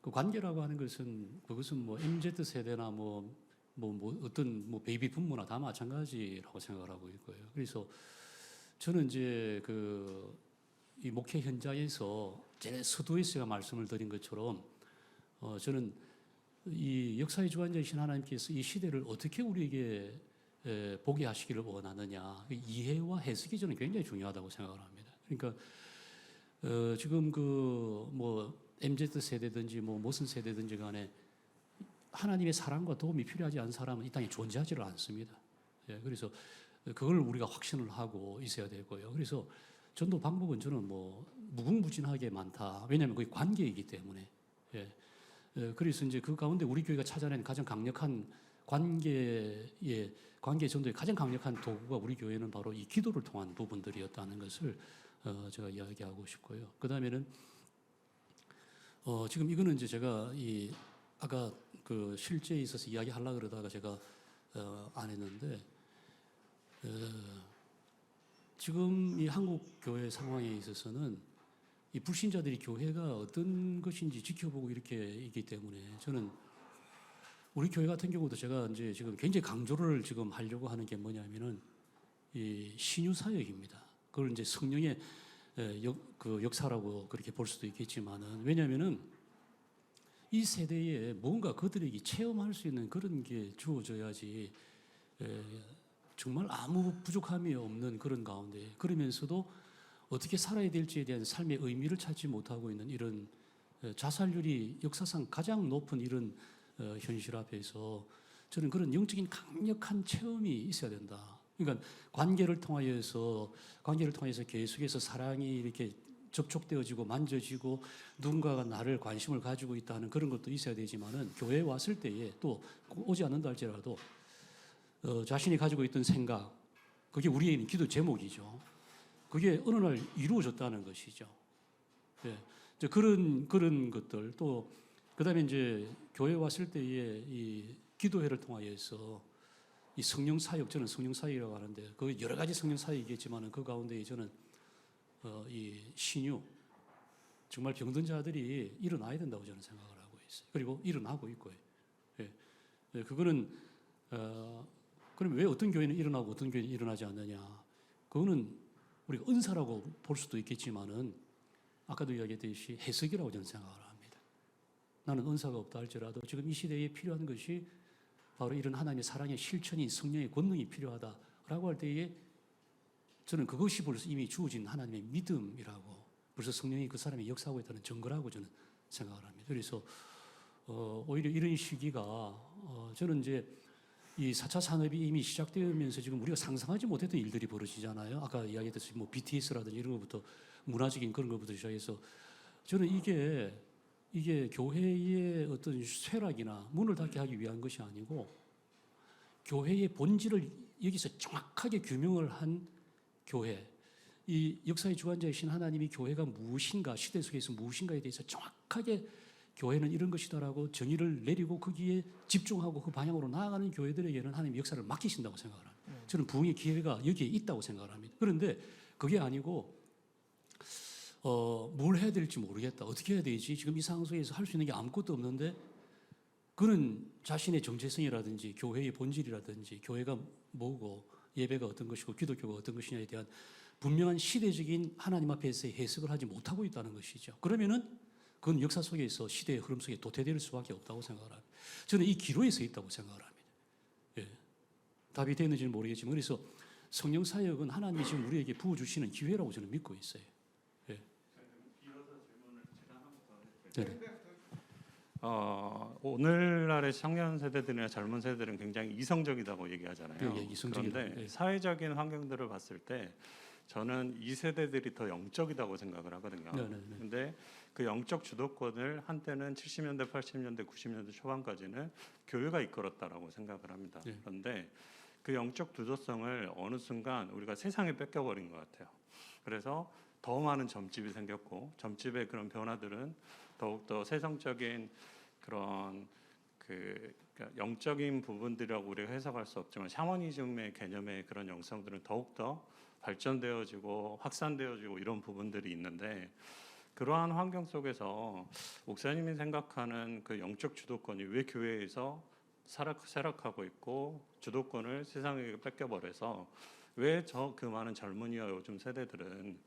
[SPEAKER 2] 그 관계라고 하는 것은 그것은 뭐 MZ 세대나 뭐 어떤 베이비 부모나 다 마찬가지라고 생각을 하고 있고요. 그래서 저는 이제 이 목회 현장에서 제 서두에서 제가 말씀을 드린 것처럼 저는 이 역사의 주관자이신 하나님께서 이 시대를 어떻게 우리에게 보게 하시기를 원하느냐, 이해와 해석이 저는 굉장히 중요하다고 생각을 합니다. 그러니까 지금 MZ 세대든지 무슨 세대든지 간에 하나님의 사랑과 도움이 필요하지 않은 사람은 이 땅에 존재하지를 않습니다. 그래서 그걸 우리가 확신을 하고 있어야 되고요. 그래서 전도 방법은 저는 무궁무진하게 많다. 왜냐하면 그게 관계이기 때문에. 그래서 이제 그 가운데 우리 교회가 찾아낸 가장 강력한 관계 전도의 가장 강력한 도구가 우리 교회는 바로 이 기도를 통한 부분들이었다는 것을 제가 이야기하고 싶고요. 그 다음에는 지금 이거는 이제 제가 아까 그 실제에 있어서 이야기하려고 그러다가 제가 안 했는데, 지금 이 한국 교회 상황에 있어서는 이 불신자들이 교회가 어떤 것인지 지켜보고 이렇게 있기 때문에 저는 우리 교회 같은 경우도 제가 이제 지금 굉장히 강조를 지금 하려고 하는 게 뭐냐면은 이 신유 사역입니다. 그걸 이제 성령의 역사라고 그렇게 볼 수도 있겠지만은, 왜냐하면은 이 세대에 뭔가 그들에게 체험할 수 있는 그런 게 주어져야지, 정말 아무 부족함이 없는 그런 가운데, 그러면서도 어떻게 살아야 될지에 대한 삶의 의미를 찾지 못하고 있는 이런 자살률이 역사상 가장 높은 이런 현실 앞에서 저는 그런 영적인 강력한 체험이 있어야 된다. 그러니까 관계를 통하여서 계속해서 사랑이 이렇게 접촉되어지고 만져지고 누군가가 나를 관심을 가지고 있다는 그런 것도 있어야 되지만은, 교회에 왔을 때에 또 오지 않는다 할지라도 자신이 가지고 있던 생각, 그게 우리의 기도 제목이죠. 그게 어느 날 이루어졌다는 것이죠. 이제 그런 것들, 또 그다음에 이제 교회 왔을 때에 이 기도회를 통하여서 이 성령 사역, 저는 성령 사역이라고 하는데 그 여러 가지 성령 사역이겠지만은 그 가운데 저는 이 신유, 정말 병든 자들이 일어나야 된다고 저는 생각을 하고 있어요. 그리고 일어나고 있고요. 그거는 그럼 왜 어떤 교회는 일어나고 어떤 교회는 일어나지 않느냐? 그거는 우리가 은사라고 볼 수도 있겠지만은 아까도 이야기했듯이 해석이라고 저는 생각을 합니다. 나는 은사가 없다 할지라도 지금 이 시대에 필요한 것이 바로 이런 하나님의 사랑의 실천이 성령의 권능이 필요하다라고 할 때에 저는 그것이 벌써 이미 주어진 하나님의 믿음이라고 벌써 성령이 그 사람이 역사하고 있다는 증거라고 저는 생각을 합니다. 그래서 오히려 이런 시기가 저는 이제 이 4차 산업이 이미 시작되면서 지금 우리가 상상하지 못했던 일들이 벌어지잖아요. 아까 이야기했듯이 뭐 BTS라든지 이런 것부터 문화적인 그런 것부터 시작해서 저는 이게 교회의 어떤 쇠락이나 문을 닫게 하기 위한 것이 아니고 교회의 본질을 여기서 정확하게 규명을 한 교회, 이 역사의 주관자이신 하나님이 교회가 무엇인가, 시대 속에서 무엇인가에 대해서 정확하게 교회는 이런 것이다라고 정의를 내리고 거기에 집중하고 그 방향으로 나아가는 교회들에게는 하나님의 역사를 맡기신다고 생각을 합니다. 저는 부흥의 기회가 여기에 있다고 생각을 합니다. 그런데 그게 아니고 뭘 해야 될지 모르겠다. 어떻게 해야 되지? 지금 이 상황 속에서 할 수 있는 게 아무것도 없는데 그는 자신의 정체성이라든지 교회의 본질이라든지 교회가 뭐고 예배가 어떤 것이고 기독교가 어떤 것이냐에 대한 분명한 시대적인 하나님 앞에서의 해석을 하지 못하고 있다는 것이죠. 그러면은 그건 역사 속에서 시대의 흐름 속에 도태될 수밖에 없다고 생각을 합니다. 저는 이 기로에 서 있다고 생각을 합니다. 예. 답이 되는지는 모르겠지만 그래서 성령 사역은 하나님이 지금 우리에게 부어주시는 기회라고 저는 믿고 있어요. 예. 네.
[SPEAKER 6] 오늘날의 청년 세대들이나 젊은 세대들은 굉장히 이성적이라고 얘기하잖아요.
[SPEAKER 2] 예, 이성적이다.
[SPEAKER 6] 그런데
[SPEAKER 2] 예.
[SPEAKER 6] 사회적인 환경들을 봤을 때 저는 이 세대들이 더 영적이라고 생각을 하거든요.
[SPEAKER 2] 네네네.
[SPEAKER 6] 근데 그 영적 주도권을 한때는 70년대, 80년대, 90년대 초반까지는 교회가 이끌었다라고 생각을 합니다.
[SPEAKER 2] 네.
[SPEAKER 6] 그런데 그 영적 주도성을 어느 순간 우리가 세상에 뺏겨버린 것 같아요. 그래서 더 많은 점집이 생겼고 점집의 그런 변화들은 더욱더 세상적인 그런 그러니까 영적인 부분들이라고 우리가 해석할 수 없지만 샤머니즘의 개념의 그런 영성들은 더욱더 발전되어지고 확산되어지고 이런 부분들이 있는데 그러한 환경 속에서 목사님이 생각하는 그 영적 주도권이 왜 교회에서 쇠락하고 있고 주도권을 세상에게 뺏겨버려서 왜 그 많은 젊은이와 요즘 세대들은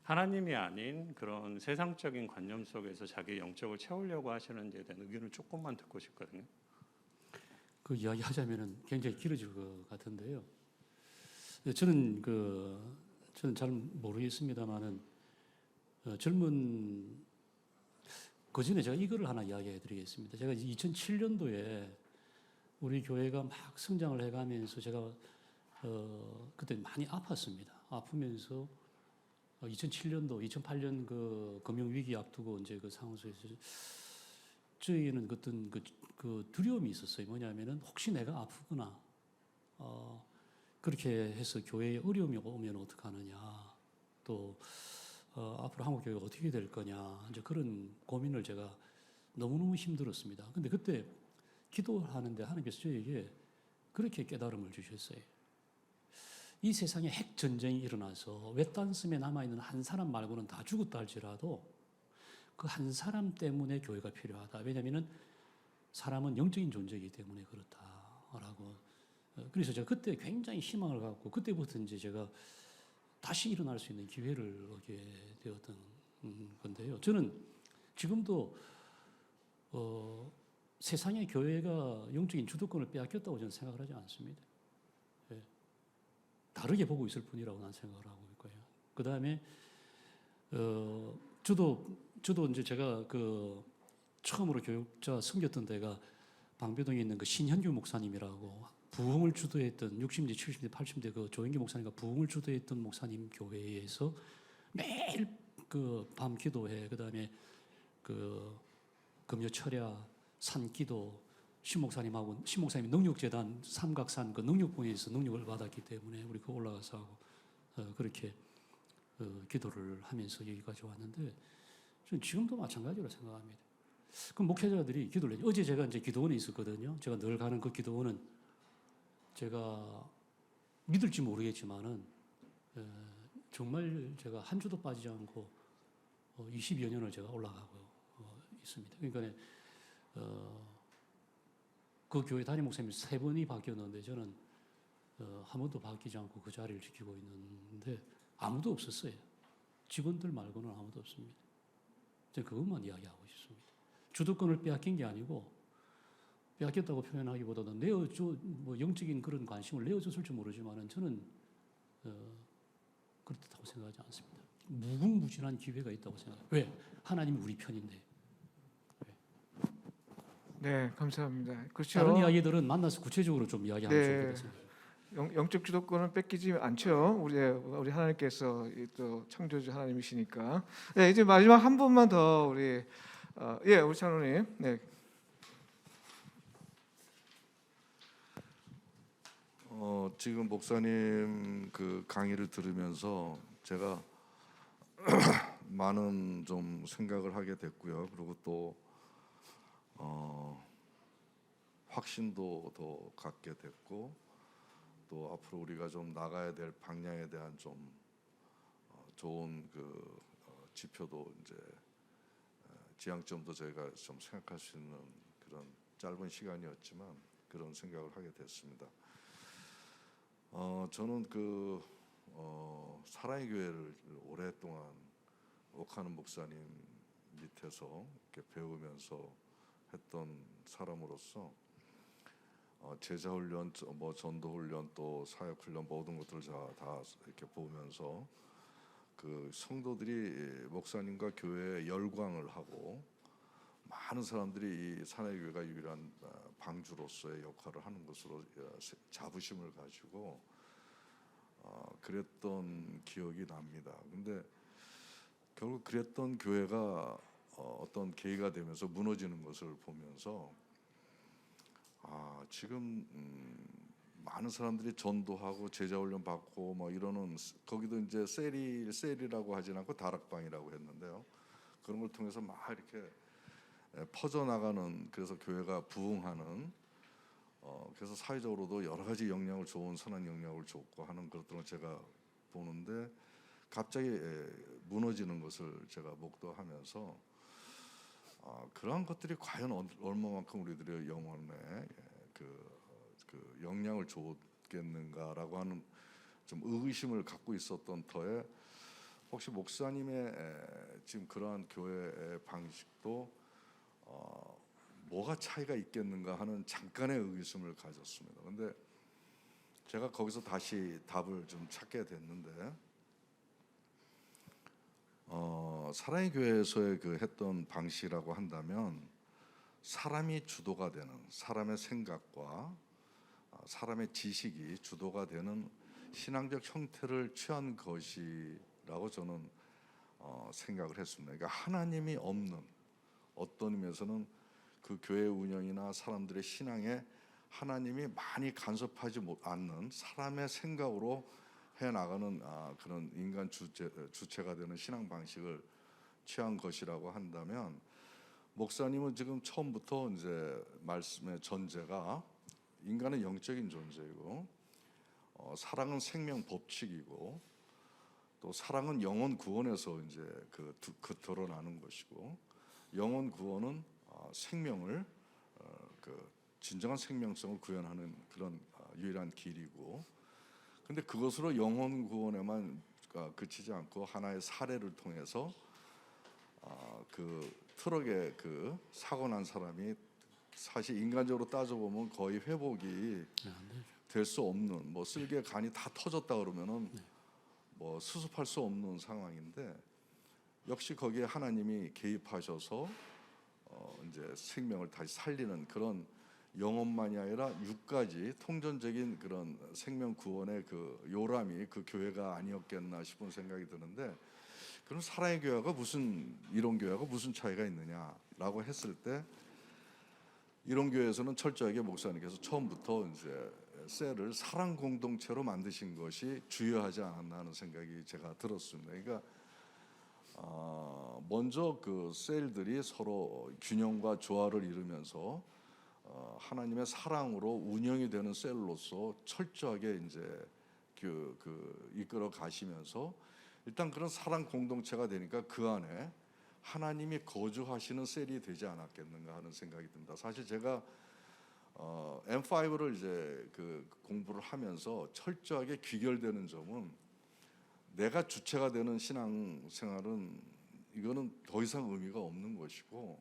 [SPEAKER 6] 하나님이 아닌 그런 세상적인 관념 속에서 자기 영적을 채우려고 하시는지에 대한 의견을 조금만 듣고 싶거든요.
[SPEAKER 2] 그 이야기 하자면은 굉장히 길어질 것 같은데요. 저는 잘 모르겠습니다만은 젊은 그 전에 제가 이거를 하나 이야기해드리겠습니다. 제가 2007년도에 우리 교회가 막 성장을 해가면서 제가 그때 많이 아팠습니다. 아프면서 2007년도, 2008년 그 금융 위기 앞두고 이제 그 상황 속에서 저희는 어떤 그 두려움이 있었어요. 뭐냐면은 혹시 내가 아프거나 그렇게 해서 교회에 어려움이 오면 어떡하느냐, 또 앞으로 한국 교회가 어떻게 될 거냐, 이제 그런 고민을 제가 너무너무 힘들었습니다. 근데 그때 기도하는데 하나님께서 저에게 그렇게 깨달음을 주셨어요. 이 세상에 핵 전쟁이 일어나서 외딴섬에 남아있는 한 사람 말고는 다 죽었다 할지라도 그 한 사람 때문에 교회가 필요하다. 왜냐하면 사람은 영적인 존재이기 때문에 그렇다라고. 그래서 제가 그때 굉장히 희망을 갖고 그때부터 이제 제가 다시 일어날 수 있는 기회를 얻게 되었던 건데요. 저는 지금도 세상의 교회가 영적인 주도권을 빼앗겼다고 저는 생각을 하지 않습니다. 예. 다르게 보고 있을 뿐이라고 난 생각을 하고 있고요. 그 다음에 저도 이제 제가 처음으로 교육자 섬겼던 데가 방배동에 있는 그 신현규 목사님이라고 부흥을 주도했던 60대, 70대, 80대 그 조영기 목사님과 부흥을 주도했던 목사님 교회에서 매일 그 밤 기도회, 그 다음에 그 금요 철야, 산기도, 신 목사님이 능력재단 삼각산 그 능력봉에서 능력을 받았기 때문에 우리 그 올라가서 하고 그렇게 기도를 하면서 여기까지 왔는데 저는 지금도 마찬가지로 생각합니다. 그 목회자들이 기도를 해요. 어제 제가 이제 기도원에 있었거든요. 제가 늘 가는 그 기도원은 제가 믿을지 모르겠지만은 정말 제가 한 주도 빠지지 않고 20여 년을 제가 올라가고 있습니다. 그러니까 그 교회 담임 목사님이 3번이 바뀌었는데 저는 한 번도 바뀌지 않고 그 자리를 지키고 있는데 아무도 없었어요. 직원들 말고는 아무도 없습니다. 저는 그것만 이야기하고 싶습니다. 주도권을 빼앗긴 게 아니고 빼앗겼다고 표현하기보다는 뭐 영적인 그런 관심을 내어줬을지 모르지만은 저는 그렇다고 생각하지 않습니다. 무궁무진한 기회가 있다고 생각해요. 왜? 하나님이 우리 편인데.
[SPEAKER 3] 네, 감사합니다. 그렇죠.
[SPEAKER 2] 다른 이야기들은 만나서 구체적으로 좀 이야기하면
[SPEAKER 3] 네.
[SPEAKER 2] 좋겠습니다.
[SPEAKER 3] 영적 주도권은 뺏기지 않죠. 우리 하나님께서 또 창조주 하나님이시니까. 네, 이제 마지막 한 분만 더 우리 우리 찬호님. 네.
[SPEAKER 7] 지금 목사님 그 강의를 들으면서 제가 많은 좀 생각을 하게 됐고요. 그리고 또 확신도 더 갖게 됐고, 또 앞으로 우리가 좀 나가야 될 방향에 대한 좀 좋은 그 지표도 이제 지향점도 저희가 좀 생각할 수 있는 그런 짧은 시간이었지만 그런 생각을 하게 됐습니다. 저는 그 사랑의 교회를 오랫동안 옥하는 목사님 밑에서 이렇게 배우면서 했던 사람으로서 제자 훈련, 뭐 전도 훈련, 또 사역 훈련 모든 것들을 다 이렇게 보면서 그 성도들이 목사님과 교회에 열광을 하고 많은 사람들이 이 사랑의 교회가 유일한 방주로서의 역할을 하는 것으로 자부심을 가지고 그랬던 기억이 납니다. 근데 결국 그랬던 교회가 어떤 계기가 되면서 무너지는 것을 보면서 지금 많은 사람들이 전도하고 제자 훈련 받고 뭐 이러는, 거기도 이제 셀이라고 하진 않고 다락방이라고 했는데요. 그런 걸 통해서 막 이렇게 퍼져나가는, 그래서 교회가 부흥하는, 그래서 사회적으로도 여러 가지 영향을 좋은 선한 영향을 줬고 하는 것들을 제가 보는데, 갑자기 무너지는 것을 제가 목도하면서 그러한 것들이 과연 얼마만큼 우리들의 영혼에 그 영향을 줬겠는가라고 하는 좀 의구심을 갖고 있었던 터에, 혹시 목사님의 지금 그러한 교회의 방식도 뭐가 차이가 있겠는가 하는 잠깐의 의구심을 가졌습니다. 근데 제가 거기서 다시 답을 좀 찾게 됐는데, 사랑의 교회에서의 그 했던 방식이라고 한다면 사람이 주도가 되는, 사람의 생각과 사람의 지식이 주도가 되는 신앙적 형태를 취한 것이라고 저는 생각을 했습니다. 그러니까 하나님이 없는, 어떤 의미에서는 그 교회 운영이나 사람들의 신앙에 하나님이 많이 간섭하지 않는 사람의 생각으로 해나가는 그런 인간 주체가 되는 신앙 방식을 취한 것이라고 한다면, 목사님은 지금 처음부터 이제 말씀의 전제가 인간은 영적인 존재이고, 사랑은 생명 법칙이고, 또 사랑은 영혼 구원에서 이제 그 드러나는 것이고, 영혼 구원은 생명을 그 진정한 생명성을 구현하는 그런 유일한 길이고, 근데 그것으로 영혼 구원에만 그치지 않고 하나의 사례를 통해서 그 트럭에 그 사고 난 사람이 사실 인간적으로 따져보면 거의 회복이 될 수 없는, 뭐 쓸개 간이 다 터졌다 그러면은 뭐 수습할 수 없는 상황인데, 역시 거기에 하나님이 개입하셔서 이제 생명을 다시 살리는 그런, 영혼만이 아니라 육까지 통전적인 그런 생명 구원의 그 요람이 그 교회가 아니었겠나 싶은 생각이 드는데, 그럼 사랑의 교회가 이런 교회가 무슨 차이가 있느냐라고 했을 때, 이런 교회에서는 철저하게 목사님께서 처음부터 이제 셀을 사랑 공동체로 만드신 것이 주요하지 않았나 하는 생각이 제가 들었습니다. 그러니까 먼저 그 셀들이 서로 균형과 조화를 이루면서 하나님의 사랑으로 운영이 되는 셀로서 철저하게 이제 이끌어 가시면서, 일단 그런 사랑 공동체가 되니까 그 안에 하나님이 거주하시는 셀이 되지 않았겠는가 하는 생각이 듭니다. 사실 제가 M5를 이제 그 공부를 하면서 철저하게 귀결되는 점은, 내가 주체가 되는 신앙생활은 이거는 더 이상 의미가 없는 것이고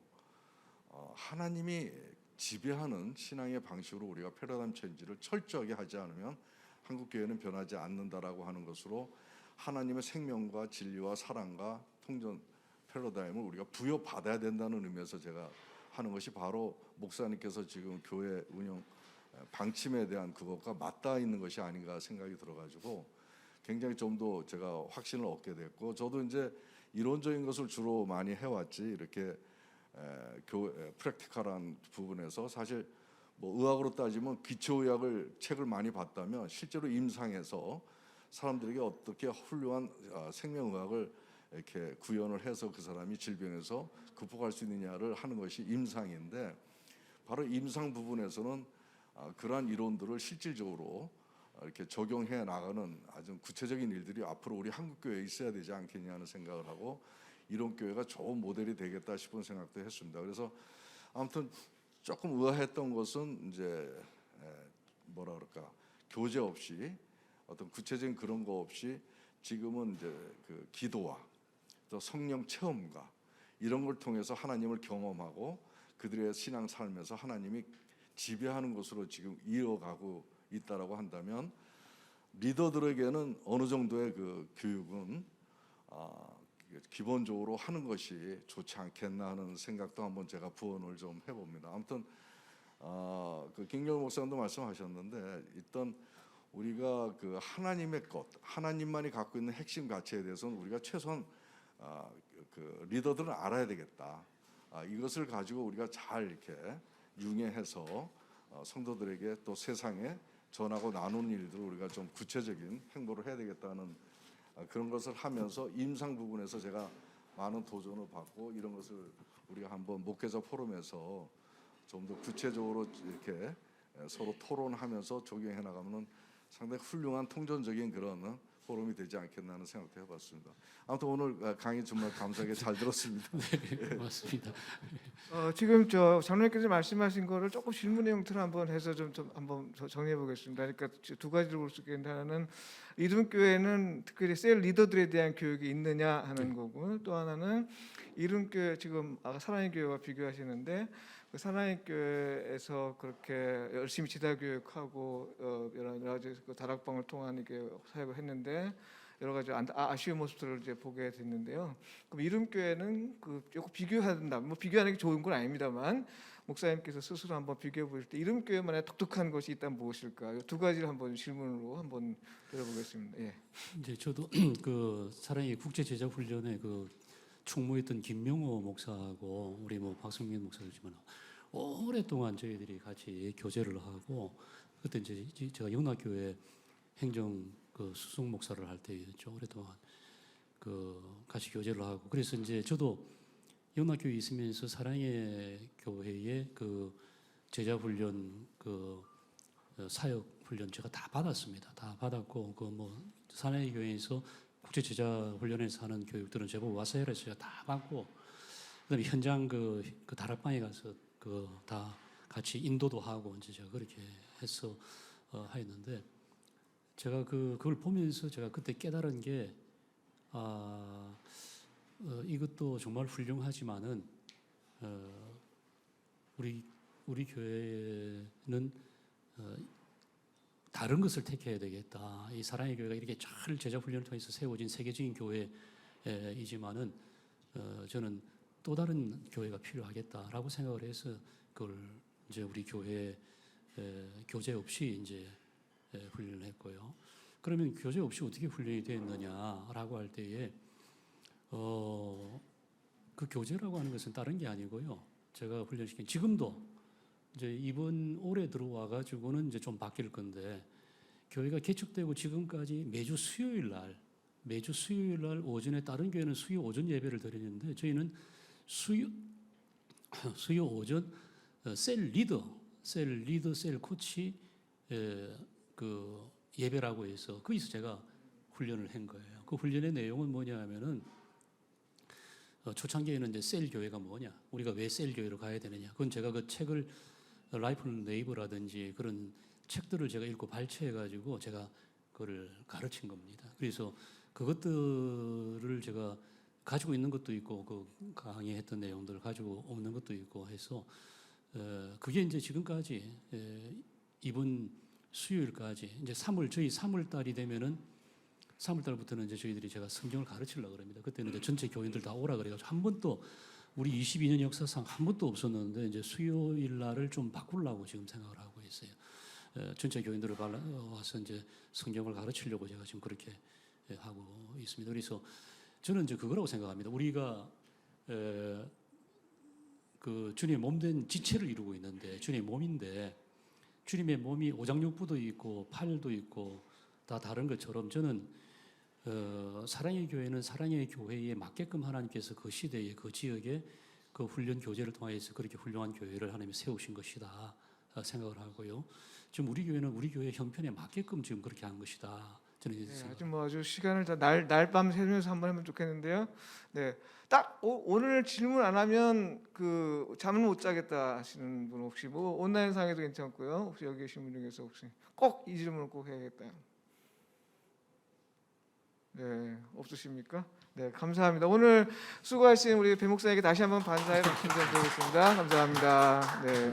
[SPEAKER 7] 하나님이 지배하는 신앙의 방식으로 우리가 패러다임 체인지를 철저하게 하지 않으면 한국 교회는 변하지 않는다라고 하는 것으로 하나님의 생명과 진리와 사랑과 통전 패러다임을 우리가 부여받아야 된다는 의미에서 제가 하는 것이 바로 목사님께서 지금 교회 운영 방침에 대한 그것과 맞닿아 있는 것이 아닌가 생각이 들어가지고 굉장히 좀 더 제가 확신을 얻게 됐고, 저도 이제 이론적인 것을 주로 많이 해왔지 이렇게 프랙티컬한 부분에서 사실 뭐 의학으로 따지면 기초의학을 책을 많이 봤다면 실제로 임상에서 사람들에게 어떻게 훌륭한 생명의학을 이렇게 구현을 해서 그 사람이 질병에서 극복할 수 있느냐를 하는 것이 임상인데, 바로 임상 부분에서는 그러한 이론들을 실질적으로 이렇게 적용해 나가는 아주 구체적인 일들이 앞으로 우리 한국 교회에 있어야 되지 않겠냐는 생각을 하고, 이런 교회가 좋은 모델이 되겠다 싶은 생각도 했습니다. 그래서 아무튼 조금 의아했던 것은 이제 뭐라 그럴까, 교재 없이 어떤 구체적인 그런 거 없이 지금은 이제 그 기도와 또 성령 체험과 이런 걸 통해서 하나님을 경험하고 그들의 신앙 삶에서 하나님이 지배하는 것으로 지금 이어가고 있다라고 한다면, 리더들에게는 어느 정도의 그 교육은 기본적으로 하는 것이 좋지 않겠나 하는 생각도 한번 제가 부언을 좀 해봅니다. 아무튼 그 김경호 목사님도 말씀하셨는데, 일단 우리가 그 하나님의 것, 하나님만이 갖고 있는 핵심 가치에 대해서는 우리가 최소한 그 리더들은 알아야 되겠다. 이것을 가지고 우리가 잘 이렇게 융해해서 성도들에게 또 세상에 전하고 나누는 일들을 우리가 좀 구체적인 행보를 해야 되겠다는 그런 것을 하면서 임상 부분에서 제가 많은 도전을 받고, 이런 것을 우리가 한번 목회자 포럼에서 좀 더 구체적으로 이렇게 서로 토론하면서 적용해 나가면은 상당히 훌륭한 통전적인 그런 포럼이 되지 않겠나 하는 생각도 해봤습니다. 아무튼 오늘 강의 정말 감사하게 잘 들었습니다.
[SPEAKER 2] 네, 고맙습니다.
[SPEAKER 3] 지금 저 장로님께서 말씀하신 거를 조금 질문의 형태로 한번 해서 좀 한번 정리해 보겠습니다. 그러니까 두 가지로 볼 수 있겠는데, 하나는 이름교회는 특별히 셀 리더들에 대한 교육이 있느냐 하는 거고, 또 하나는 이름교회 지금 아까 사랑의 교회와 비교하시는데, 그 사랑의 교회에서 그렇게 열심히 지도 교육하고 여러 가지 그 다락방을 통한 이게 사역을 했는데 여러 가지 아쉬운 모습들을 이제 보게 됐는데요. 그럼 이름교회는 그 조금 비교해야 된다. 뭐 비교하는 게 좋은 건 아닙니다만, 목사님께서 스스로 한번 비교해 보실 때 이름교회만의 독특한 것이 있다면 무엇일까? 이 두 가지를 한번 질문으로 한번 드려보겠습니다. 예.
[SPEAKER 2] 이제 저도 그 사랑의 국제 제자 훈련에 그 충무했던 김명호 목사하고 우리 뭐 박성민 목사지만 오랫동안 저희들이 같이 교제를 하고, 그때 이제 제가 영락교회 행정 그 수석 목사를 할 때였죠. 오랫동안 그 같이 교제를 하고, 그래서 이제 저도 영락교회에 있으면서 사랑의 교회의 그 제자 훈련 그 사역 훈련 제가 다 받았습니다. 다 받았고, 그 뭐 사랑의 교회에서 국제 제자 훈련에서 하는 교육들은 제법 와서 제가 다 받고, 그다음에 현장 그 다락방에 가서 그 다 같이 인도도 하고 이제 제가 그렇게 해서 하였는데, 제가 그걸 보면서 제가 그때 깨달은 게 이것도 정말 훌륭하지만은 우리 교회는 다른 것을 택해야 되겠다. 이 사랑의 교회가 이렇게 잘 제자 훈련을 통해서 세워진 세계적인 교회이지만은 저는 또 다른 교회가 필요하겠다라고 생각을 해서 그걸 이제 우리 교회 교재 없이 이제 훈련을 했고요. 그러면 교재 없이 어떻게 훈련이 되었느냐라고 할 때에 그 교재라고 하는 것은 다른 게 아니고요. 제가 훈련시킨 지금도 이제 이번 올해 들어와 가지고는 이제 좀 바뀔 건데, 교회가 개척되고 지금까지 매주 수요일 날 오전에, 다른 교회는 수요 오전 예배를 드리는데 저희는 수요 오전 셀 리더, 셀 코치 그 예배라고 해서 거기서 제가 훈련을 한 거예요. 그 훈련의 내용은 뭐냐 하면은 초창기에는 이제 셀 교회가 뭐냐, 우리가 왜 셀 교회로 가야 되느냐, 그건 제가 그 책을 라이프 네이버라든지 그런 책들을 제가 읽고 발췌해 가지고 제가 그걸 가르친 겁니다. 그래서 그것들을 제가 가지고 있는 것도 있고 그 강의했던 내용들을 가지고 없는 것도 있고 해서 그게 이제 지금까지 이번 수요일까지 이제 저희 3월 달이 되면은 3월 달부터는 이제 저희들이 제가 성경을 가르치려고 그럽니다. 그때는 이제 전체 교인들 다 오라 그래가지고 한 번도 우리 22년 역사상 한 번도 없었는데 이제 수요일 날을 좀 바꾸려고 지금 생각을 하고 있어요. 전체 교인들을 와서 이제 성경을 가르치려고 제가 지금 그렇게 하고 있습니다. 그래서 저는 이제 그거라고 생각합니다. 우리가 그 주님의 몸된 지체를 이루고 있는데 주님의 몸인데 주님의 몸이 오장육부도 있고 팔도 있고 다 다른 것처럼 저는 사랑의 교회는 사랑의 교회에 맞게끔 하나님께서 그 시대에 그 지역에 그 훈련 교제를 통해서 그렇게 훌륭한 교회를 하나님이 세우신 것이다 생각을 하고요. 지금 우리 교회는 우리 교회 형편에 맞게끔 지금 그렇게 한 것이다. 저는 이렇게
[SPEAKER 3] 네,
[SPEAKER 2] 생각합니다.
[SPEAKER 3] 아주 시간을 다 날밤 새면서 한번 하면 좋겠는데요. 네, 딱 오늘 질문 안 하면 그 잠을 못 자겠다 하시는 분 혹시 뭐 온라인 상에도 괜찮고요. 혹시 여기 계신 분 중에서 혹시 꼭 이 질문을 꼭 해야겠다. 네, 없으십니까? 네, 감사합니다. 오늘 수고하신 우리 배 목사에게 다시 한번 반사의 박수 좀 드리겠습니다. 감사합니다. 네.